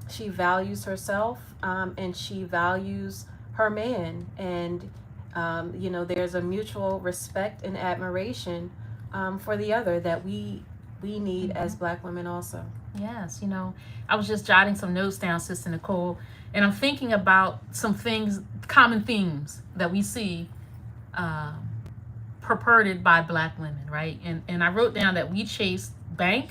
S5: She values herself, and she values her man, and there's a mutual respect and admiration for the other that we need as black women also.
S4: Yes, I was just jotting some notes down, Sister Nicole, and I'm thinking about some things, common themes that we see purported by black women, right? And I wrote down that we chase bank,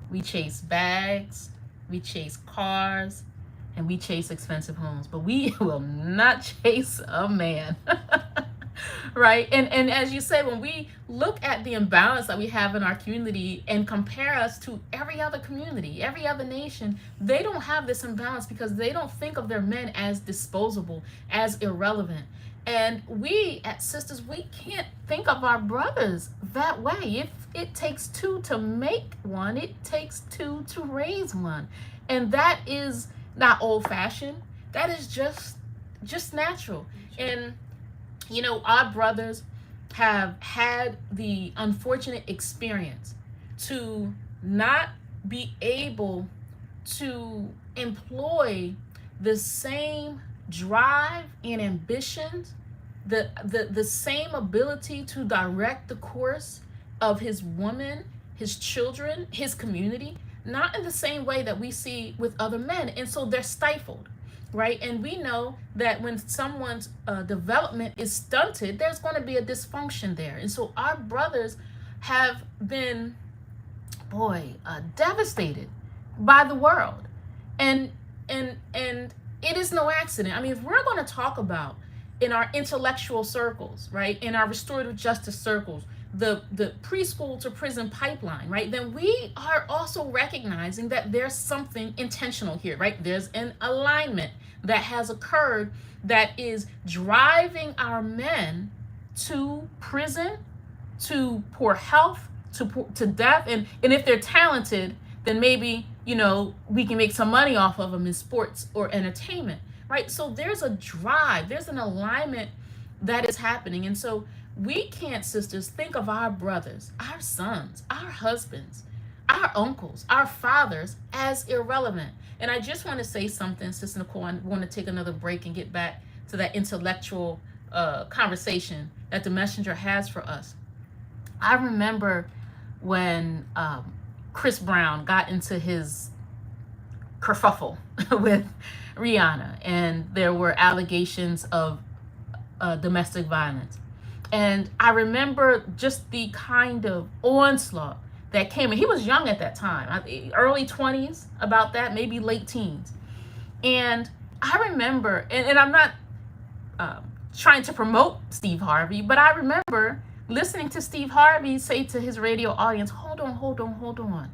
S4: we chase bags, we chase cars, and we chase expensive homes, but we will not chase a man. Right? And as you say, when we look at the imbalance that we have in our community and compare us to every other community, every other nation, they don't have this imbalance because they don't think of their men as disposable, as irrelevant. And we, as sisters, we can't think of our brothers that way. If it takes two to make one, it takes two to raise one. And that is not old-fashioned. That is just natural. And our brothers have had the unfortunate experience to not be able to employ the same drive and ambitions, the same ability to direct the course of his woman, his children, his community, not in the same way that we see with other men. And so they're stifled. Right? And we know that when someone's development is stunted, there's going to be a dysfunction there. And so our brothers have been, devastated by the world. And it is no accident. I mean, if we're going to talk about in our intellectual circles, right, in our restorative justice circles, the preschool to prison pipeline, right, then we are also recognizing that there's something intentional here, right? There's an alignment that has occurred that is driving our men to prison, to poor health, to death. And if they're talented, then maybe, we can make some money off of them in sports or entertainment, right? So there's a drive, there's an alignment that is happening. And so we can't, sisters, think of our brothers, our sons, our husbands, our uncles, our fathers as irrelevant. And I just want to say something, Sister Nicole. I want to take another break and get back to that intellectual conversation that the messenger has for us. I remember when Chris Brown got into his kerfuffle with Rihanna, and there were allegations of domestic violence. And I remember just the kind of onslaught that came, and he was young at that time, early 20s, about that, maybe late teens. And I remember, and I'm not trying to promote Steve Harvey, but I remember listening to Steve Harvey say to his radio audience, hold on.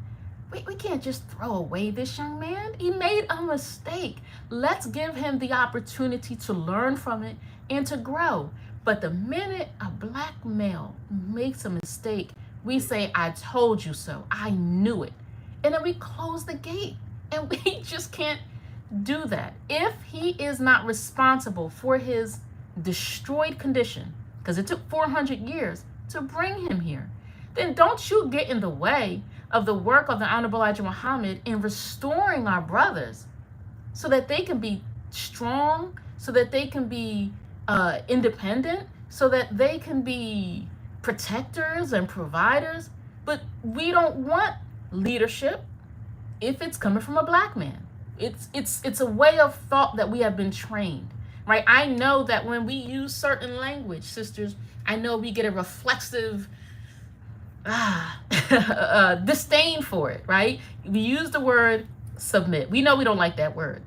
S4: We can't just throw away this young man. He made a mistake. Let's give him the opportunity to learn from it and to grow. But the minute a black male makes a mistake, we say, I told you so. I knew it. And then we close the gate. And we just can't do that. If he is not responsible for his destroyed condition, because it took 400 years to bring him here, then don't you get in the way of the work of the Honorable Elijah Muhammad in restoring our brothers so that they can be strong, so that they can be independent, so that they can be protectors and providers. But we don't want leadership if it's coming from a black man. It's a way of thought that we have been trained, right? I know that when we use certain language, sisters, I know we get a reflexive disdain for it, right? We use the word submit. We know we don't like that word,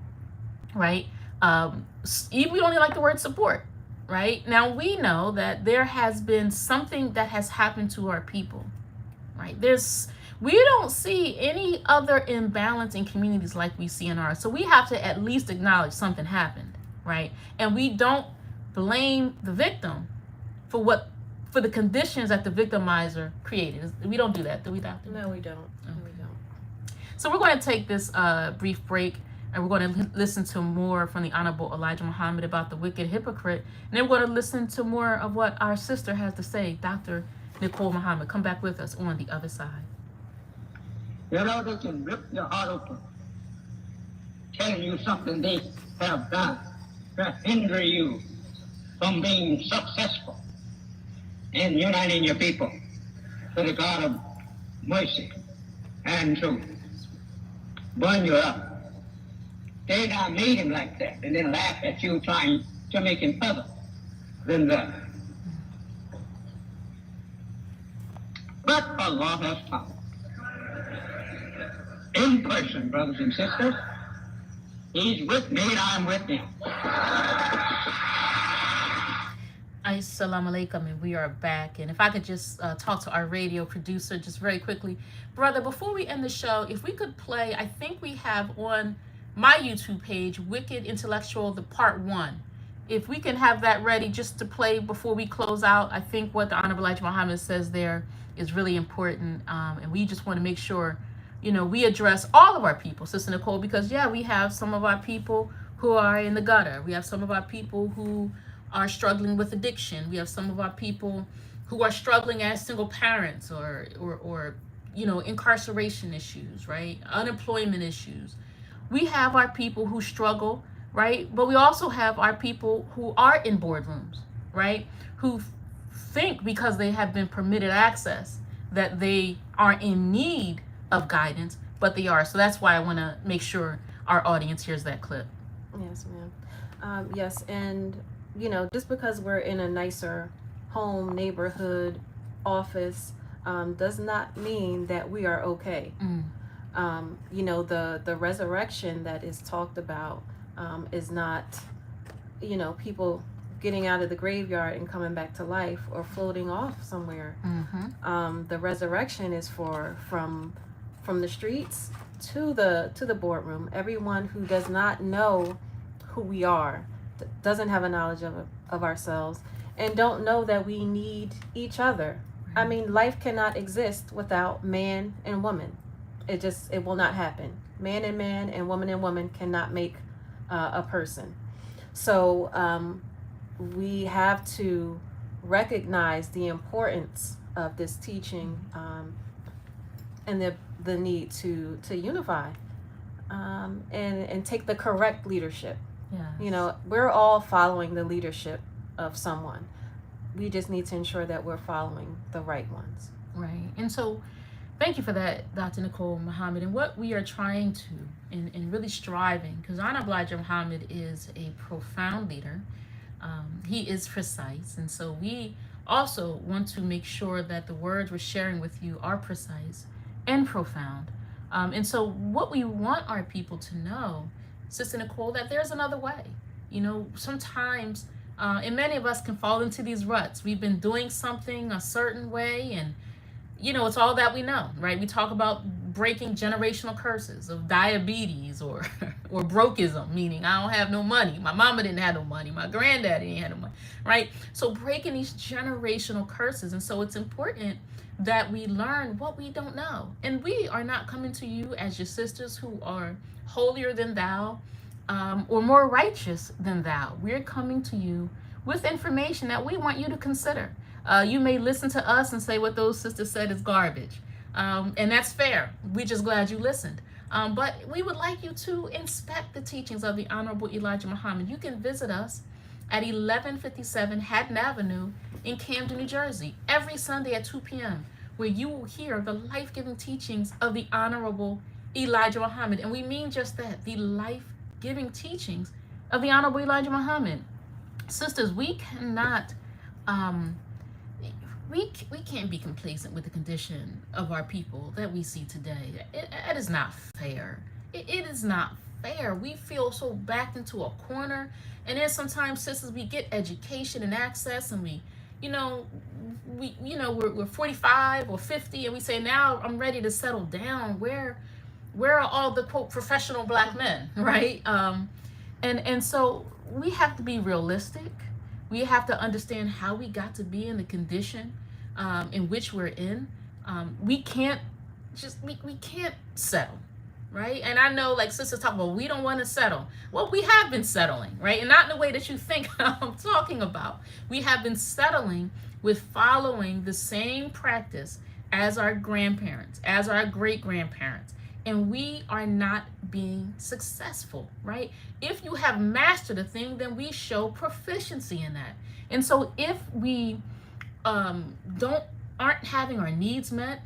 S4: right? We only like the word support, right? Now we know that there has been something that has happened to our people, right? We don't see any other imbalance in communities like we see in ours. So we have to at least acknowledge something happened, right? And we don't blame the victim for the conditions that the victimizer created. We don't do that, do we, Doctor?
S5: No, we don't.
S4: Okay.
S5: No, we don't.
S4: So we're going to take this brief break, and we're going to listen to more from the Honorable Elijah Muhammad about the wicked hypocrite. And then we're going to listen to more of what our sister has to say, Dr. Nicole Muhammad. Come back with us on the other side.
S3: You know, they can rip your heart open, telling you something they have done to hinder you from being successful in uniting your people to the God of mercy and truth. Burn you up. They now made him like that and then laugh at you trying to make him other than that. But Allah has power. In person, brothers and sisters. He's with me and I'm with him.
S4: Assalamu alaikum, and we are back. And if I could just talk to our radio producer just very quickly. Brother, before we end the show, if we could play, I think we have on my YouTube page, Wicked Intellectual, the part 1. If we can have that ready just to play before we close out, I think what the Honorable Elijah Muhammad says there is really important. And we just want to make sure, we address all of our people, Sister Nicole, because, we have some of our people who are in the gutter. We have some of our people who are struggling with addiction. We have some of our people who are struggling as single parents or incarceration issues, right? Unemployment issues. We have our people who struggle, right? But we also have our people who are in boardrooms, right? Who think because they have been permitted access that they are in need of guidance, but they are. So that's why I want to make sure our audience hears that clip.
S5: Yes, ma'am. Yes, and just because we're in a nicer home, neighborhood, office, does not mean that we are okay. The resurrection that is talked about is not, people getting out of the graveyard and coming back to life or floating off somewhere. The resurrection is from the streets to the boardroom. Everyone who does not know who we are, doesn't have a knowledge of ourselves, and don't know that we need each other. I mean, life cannot exist without man and woman. It will not happen. Man and woman cannot make a person. So we have to recognize the importance of this teaching and the need to unify and take the correct leadership. Yes. We're all following the leadership of someone. We just need to ensure that we're following the right ones.
S4: Right. And so thank you for that, Dr. Nicole Muhammad. And what we are trying to and really striving, because Honorable Elijah Muhammad is a profound leader. He is precise. And so we also want to make sure that the words we're sharing with you are precise and profound. And so what we want our people to know, Sister Nicole, that there's another way. Sometimes, and many of us can fall into these ruts. We've been doing something a certain way, and it's all that we know, right? We talk about breaking generational curses of diabetes or brokeism, meaning I don't have no money. My mama didn't have no money. My granddaddy didn't have no money, right? So breaking these generational curses. And so it's important that we learn what we don't know. And we are not coming to you as your sisters who are holier than thou, or more righteous than thou. We're coming to you with information that we want you to consider. You may listen to us and say what those sisters said is garbage. And that's fair. We're just glad you listened. But we would like you to inspect the teachings of the Honorable Elijah Muhammad. You can visit us at 1157 Haddon Avenue in Camden, New Jersey, every Sunday at 2 p.m., where you will hear the life-giving teachings of the Honorable Elijah Muhammad. And we mean just that, the life-giving teachings of the Honorable Elijah Muhammad. Sisters, we cannot... We can't be complacent with the condition of our people that we see today. It is not fair. It is not fair. We feel so backed into a corner, and then sometimes, sisters, we get education and access, and we're 45 or 50, and we say, now I'm ready to settle down. Where are all the quote professional black men, right? And so we have to be realistic. We have to understand how we got to be in the condition in which we're in. We can't settle, right? And I know, like sisters talk about, we don't want to settle. Well, we have been settling, right? And not in the way that you think I'm talking about. We have been settling with following the same practice as our grandparents, as our great-grandparents. And we are not being successful, right? If you have mastered a thing, then we show proficiency in that. And so if we aren't having our needs met,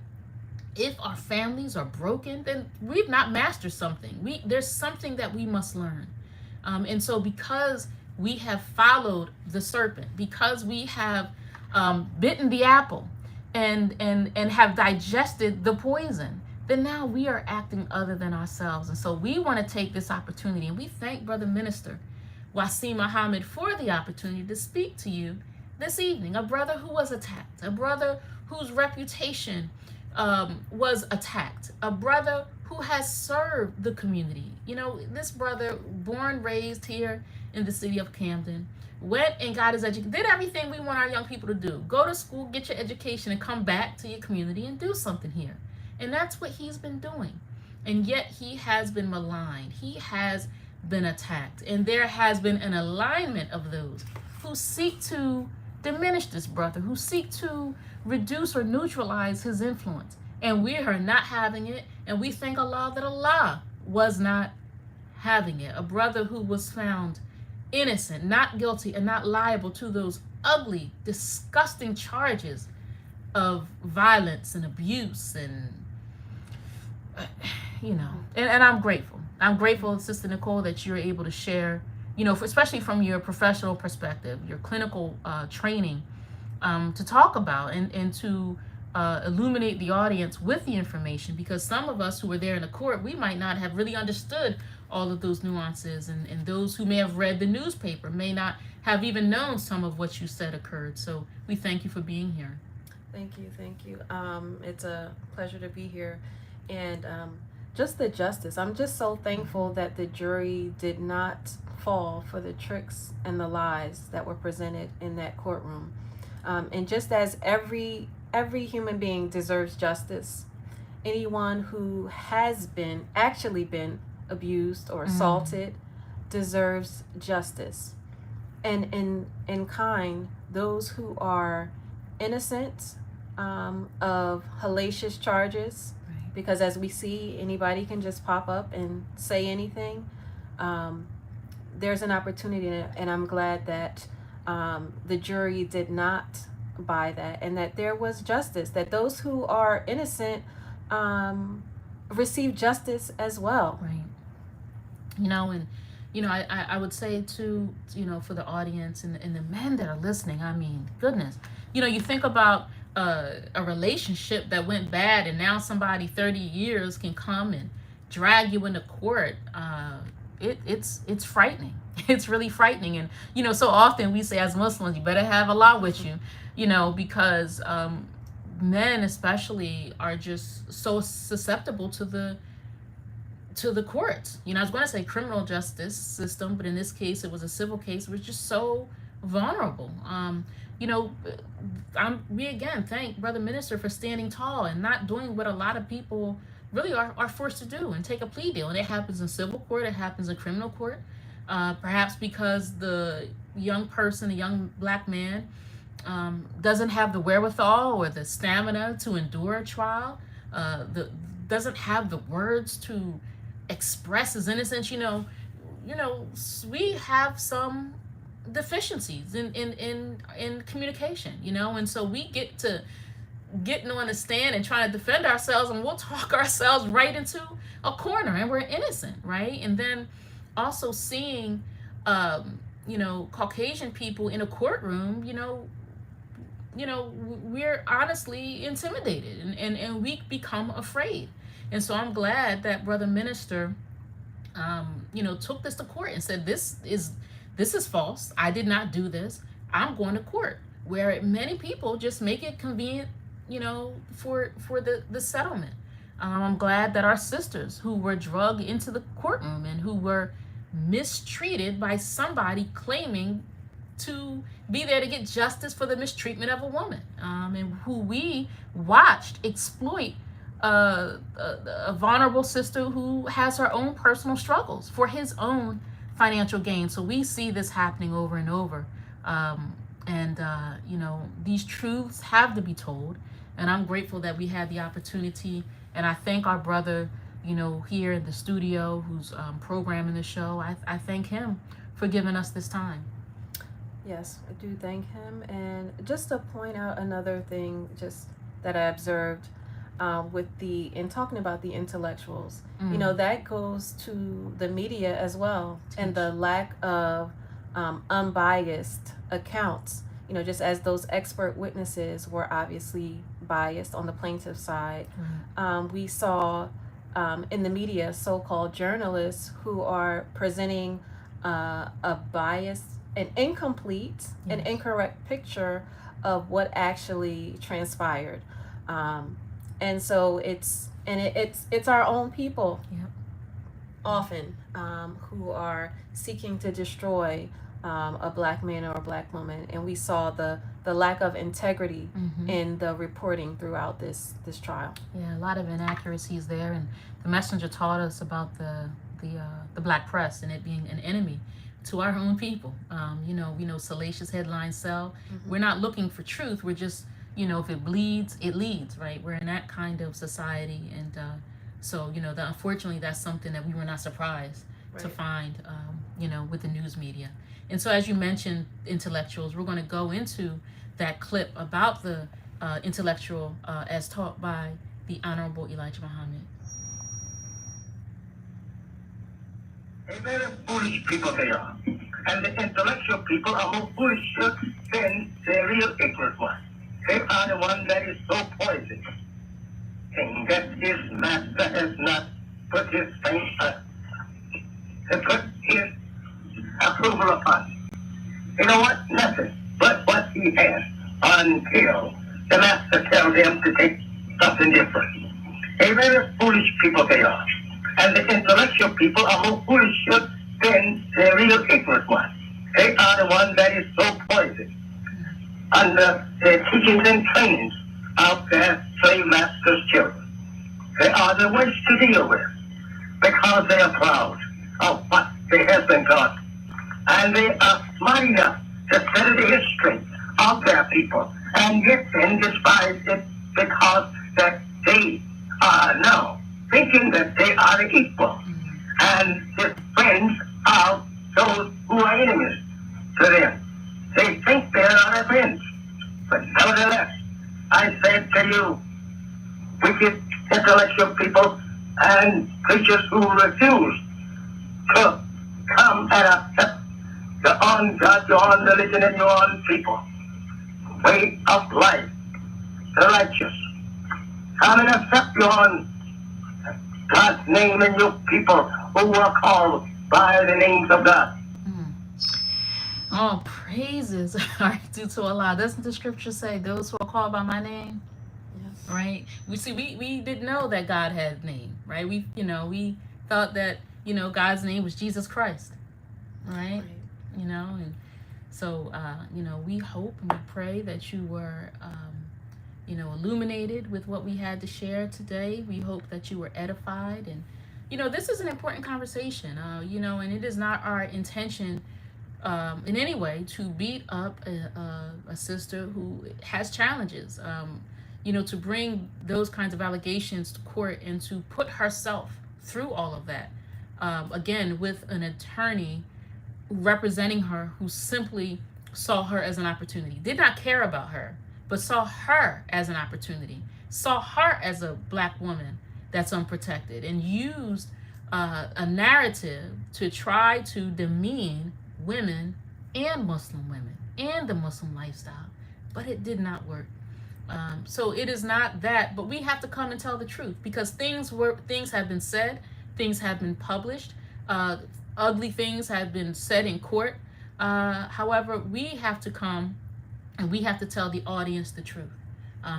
S4: if our families are broken, then we've not mastered something. There's something that we must learn. And so because we have followed the serpent, because we have bitten the apple and have digested the poison, then now we are acting other than ourselves. And so we want to take this opportunity, and we thank Brother Minister Wasim Muhammad for the opportunity to speak to you this evening. A brother who was attacked, a brother whose reputation was attacked, a brother who has served the community. This brother, born, raised here in the city of Camden, went and got his education, did everything we want our young people to do. Go to school, get your education, and come back to your community and do something here. And that's what he's been doing. And yet he has been maligned. He has been attacked. And there has been an alignment of those who seek to diminish this brother, who seek to reduce or neutralize his influence. And we are not having it. And we thank Allah that Allah was not having it. A brother who was found innocent, not guilty, and not liable to those ugly, disgusting charges of violence and abuse and and I'm grateful. I'm grateful, Sister Nicole, that you're able to share, especially from your professional perspective, your clinical training, to talk about and to illuminate the audience with the information, because some of us who were there in the court, we might not have really understood all of those nuances, and those who may have read the newspaper may not have even known some of what you said occurred. So we thank you for being here.
S5: Thank you. It's a pleasure to be here. And just the justice. I'm just so thankful that the jury did not fall for the tricks and the lies that were presented in that courtroom. And just as every human being deserves justice, anyone who has actually been abused or assaulted deserves justice. And in kind, those who are innocent of hellacious charges, because as we see, anybody can just pop up and say anything. There's an opportunity, and I'm glad that the jury did not buy that, and that there was justice, that those who are innocent receive justice as well.
S4: Right. I would say too, for the audience and the men that are listening, I mean, goodness, you think about a relationship that went bad, and now somebody 30 years can come and drag you into court. It's frightening. It's really frightening. And so often we say as Muslims, you better have Allah with you, because men especially are just so susceptible to the courts. I was going to say criminal justice system, but in this case it was a civil case. It was just so vulnerable. We again thank Brother Minister for standing tall and not doing what a lot of people really are forced to do and take a plea deal. And it happens in civil court, it happens in criminal court, perhaps because the young person, the young black man, doesn't have the wherewithal or the stamina to endure a trial, doesn't have the words to express his innocence. We have some deficiencies in communication, and so we get to getting on the stand and trying to defend ourselves, and we'll talk ourselves right into a corner, and we're innocent, right? And then also seeing Caucasian people in a courtroom, we're honestly intimidated, and we become afraid. And so I'm glad that Brother Minister took this to court and said, this is false. I did not do this. I'm going to court. Where many people just make it convenient, for the settlement. I'm glad that our sisters who were drugged into the courtroom and who were mistreated by somebody claiming to be there to get justice for the mistreatment of a woman, and who we watched exploit a vulnerable sister who has her own personal struggles for his own financial gain. So we see this happening over and over. These truths have to be told. And I'm grateful that we had the opportunity. And I thank our brother, here in the studio who's programming the show. I thank him for giving us this time.
S5: Yes, I do thank him. And just to point out another thing just that I observed in talking about the intellectuals, that goes to the media as well, and the lack of unbiased accounts. Just as those expert witnesses were obviously biased on the plaintiff's side, we saw in the media so-called journalists who are presenting a biased, an incomplete, an incorrect picture of what actually transpired. And so it's our own people, often, who are seeking to destroy a black man or a black woman. And we saw the lack of integrity in the reporting throughout this trial. Yeah,
S4: a lot of inaccuracies there. And the messenger taught us about the black press and it being an enemy to our own people. We know salacious headlines sell. We're not looking for truth. We're just, if it bleeds, it leads, right? We're in that kind of society. And so, unfortunately, that's something that we were not surprised to find, with the news media. And so, as you mentioned, intellectuals, we're going to go into that clip about the intellectual as taught by the Honorable Elijah Muhammad.
S3: A very foolish people they are. And the intellectual people are more foolish than the real ignorant ones. They are the ones that is so poisoned, saying that his master has not put his put his approval upon. You know what? Nothing but what he has until the master tells him to take something different. A very foolish people they are. And the intellectual people are more foolish than the real ignorant ones. They are the ones that is so poisoned under the teachings and trainings of their slave masters' children. They are the worst to deal with because they are proud of what they have been taught. And they are smart enough to study the history of their people and yet then despise it because that they are now thinking that they are the equal and the friends of those who are enemies to them. They think they are their friends. But nevertheless, I said to you, wicked intellectual people and preachers who refuse to come and accept your own God, your own religion, and your own people way of life. the righteous. Come and accept you on God's name and your people who are called by the names of God.
S4: All praises are due to Allah. Doesn't the scripture say, those who are called by my name?
S5: Yes.
S4: Right? We didn't know that God had a name, right? We thought that, God's name was Jesus Christ. Right? And so, we hope and we pray that you were, illuminated with what we had to share today. We hope that you were edified. And, this is an important conversation, and it is not our intention in any way to beat up a sister who has challenges, to bring those kinds of allegations to court and to put herself through all of that, again, with an attorney representing her who simply saw her as an opportunity, did not care about her, but saw her as an opportunity, saw her as a Black woman that's unprotected, and used a narrative to try to demean women and Muslim women and the Muslim lifestyle. But it did not work. So it is not that, but we have to come and tell the truth, because things have been said, things have been published, ugly things have been said in court. However, we have to come and we have to tell the audience the truth.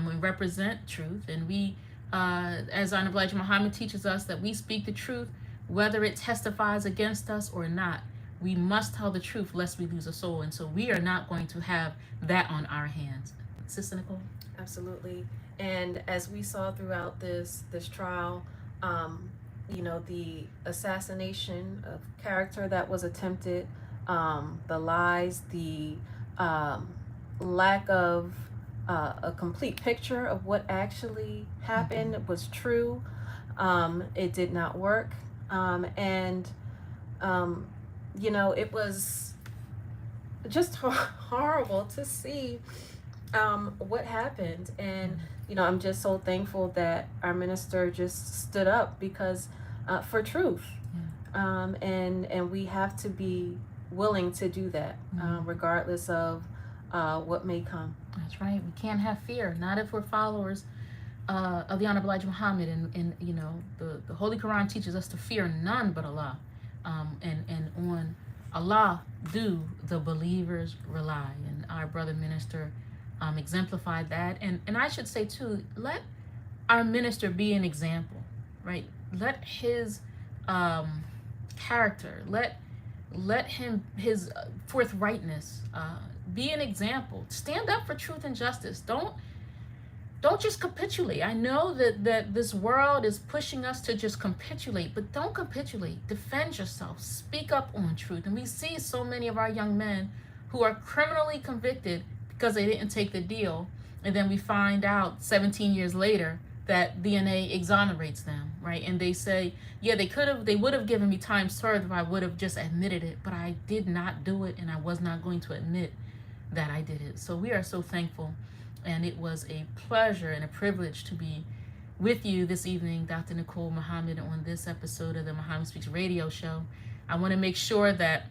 S4: We represent truth, and we, as Honorable Elijah Muhammad teaches us, that we speak the truth whether it testifies against us or not. We must tell the truth lest we lose a soul, and so we are not going to have that on our hands. Sister Nicole?
S5: Absolutely. And as we saw throughout this trial, the assassination of character that was attempted, the lies, the lack of a complete picture of what actually happened was true. It did not work. It was just horrible to see what happened. And, I'm just so thankful that our minister just stood up because for truth. And we have to be willing to do that, regardless of what may come.
S4: That's right. We can't have fear, not if we're followers of the Honorable Elijah Muhammad. And the Holy Quran teaches us to fear none but Allah. And on Allah do the believers rely. And our brother minister exemplified that. And I should say too, let our minister be an example, right? Let his character, let him, his forthrightness be an example. Stand up for truth and justice. Don't just capitulate. I know that this world is pushing us to just capitulate, but don't capitulate. Defend yourself. Speak up on truth. And we see so many of our young men who are criminally convicted because they didn't take the deal. And then we find out 17 years later that DNA exonerates them, right? And they say, yeah, they would have given me time served if I would have just admitted it, but I did not do it, and I was not going to admit that I did it. So we are so thankful. And it was a pleasure and a privilege to be with you this evening, Dr. Nicole Muhammad, on this episode of the Muhammad Speaks Radio Show. I want to make sure that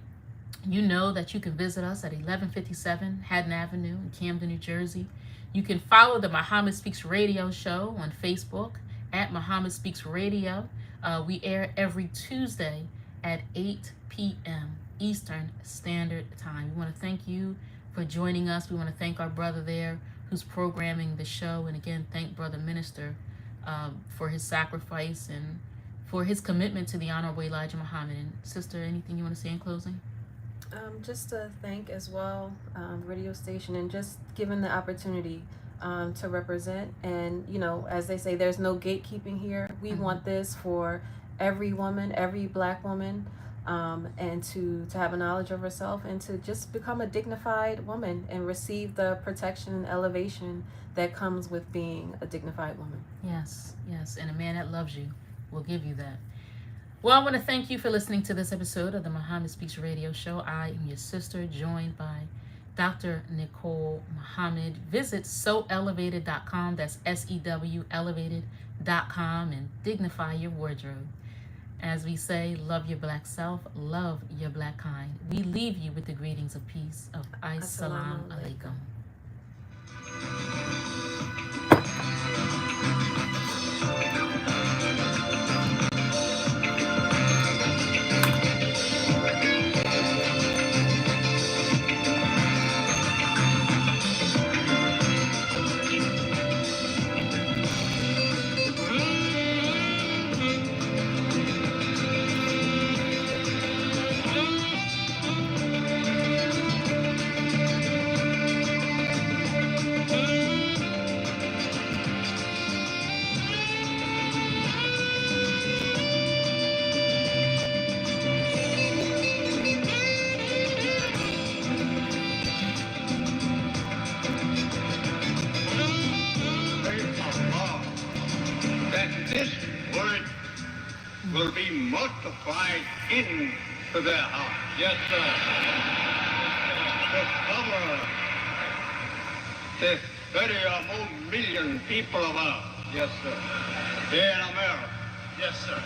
S4: you know that you can visit us at 1157 Haddon Avenue in Camden, New Jersey. You can follow the Muhammad Speaks Radio Show on Facebook at Muhammad Speaks Radio. We air every Tuesday at 8 p.m. Eastern Standard Time. We want to thank you for joining us. We want to thank our brother there who's programming the show. And again, thank Brother Minister for his sacrifice and for his commitment to the Honorable Elijah Muhammad. And Sister, anything you want to say in closing?
S5: Just to thank as well radio station, and just given the opportunity to represent. And as they say, there's no gatekeeping here. We want this for every woman, every Black woman, and to have a knowledge of herself, and to just become a dignified woman and receive the protection and elevation that comes with being a dignified woman.
S4: Yes, and a man that loves you will give you that. Well, I want to thank you for listening to this episode of the Muhammad Speaks Radio Show. I am your sister, joined by Dr. Nicole Muhammad. Visit SewElevated.com. That's SEW elevated.com, and dignify your wardrobe. As we say, love your Black self, love your Black kind. We leave you with the greetings of peace of Assalamu alaikum.
S3: will be multiplied into their hearts. Yes, sir. To cover the 30 or more million people of ours. Yes, sir. Here in America. Yes, sir.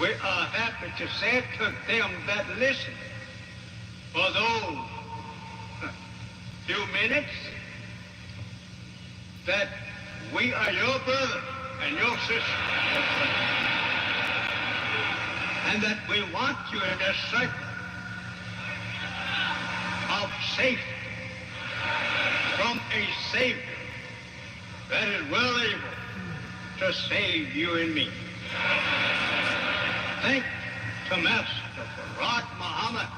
S3: We are happy to say to them that listen, for those few minutes, that we are your brother and your sister. And that we want you in this circle of safety from a Savior that is well able to save you and me. Thank to Master Farad Muhammad,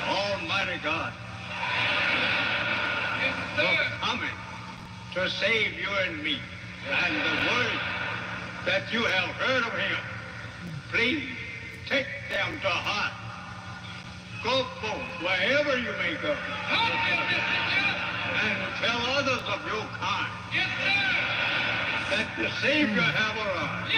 S3: Almighty God, for coming to save you and me. And the word that you have heard of him, please take them to heart. Go forth wherever you may go. And tell others of your kind that the Savior have arrived.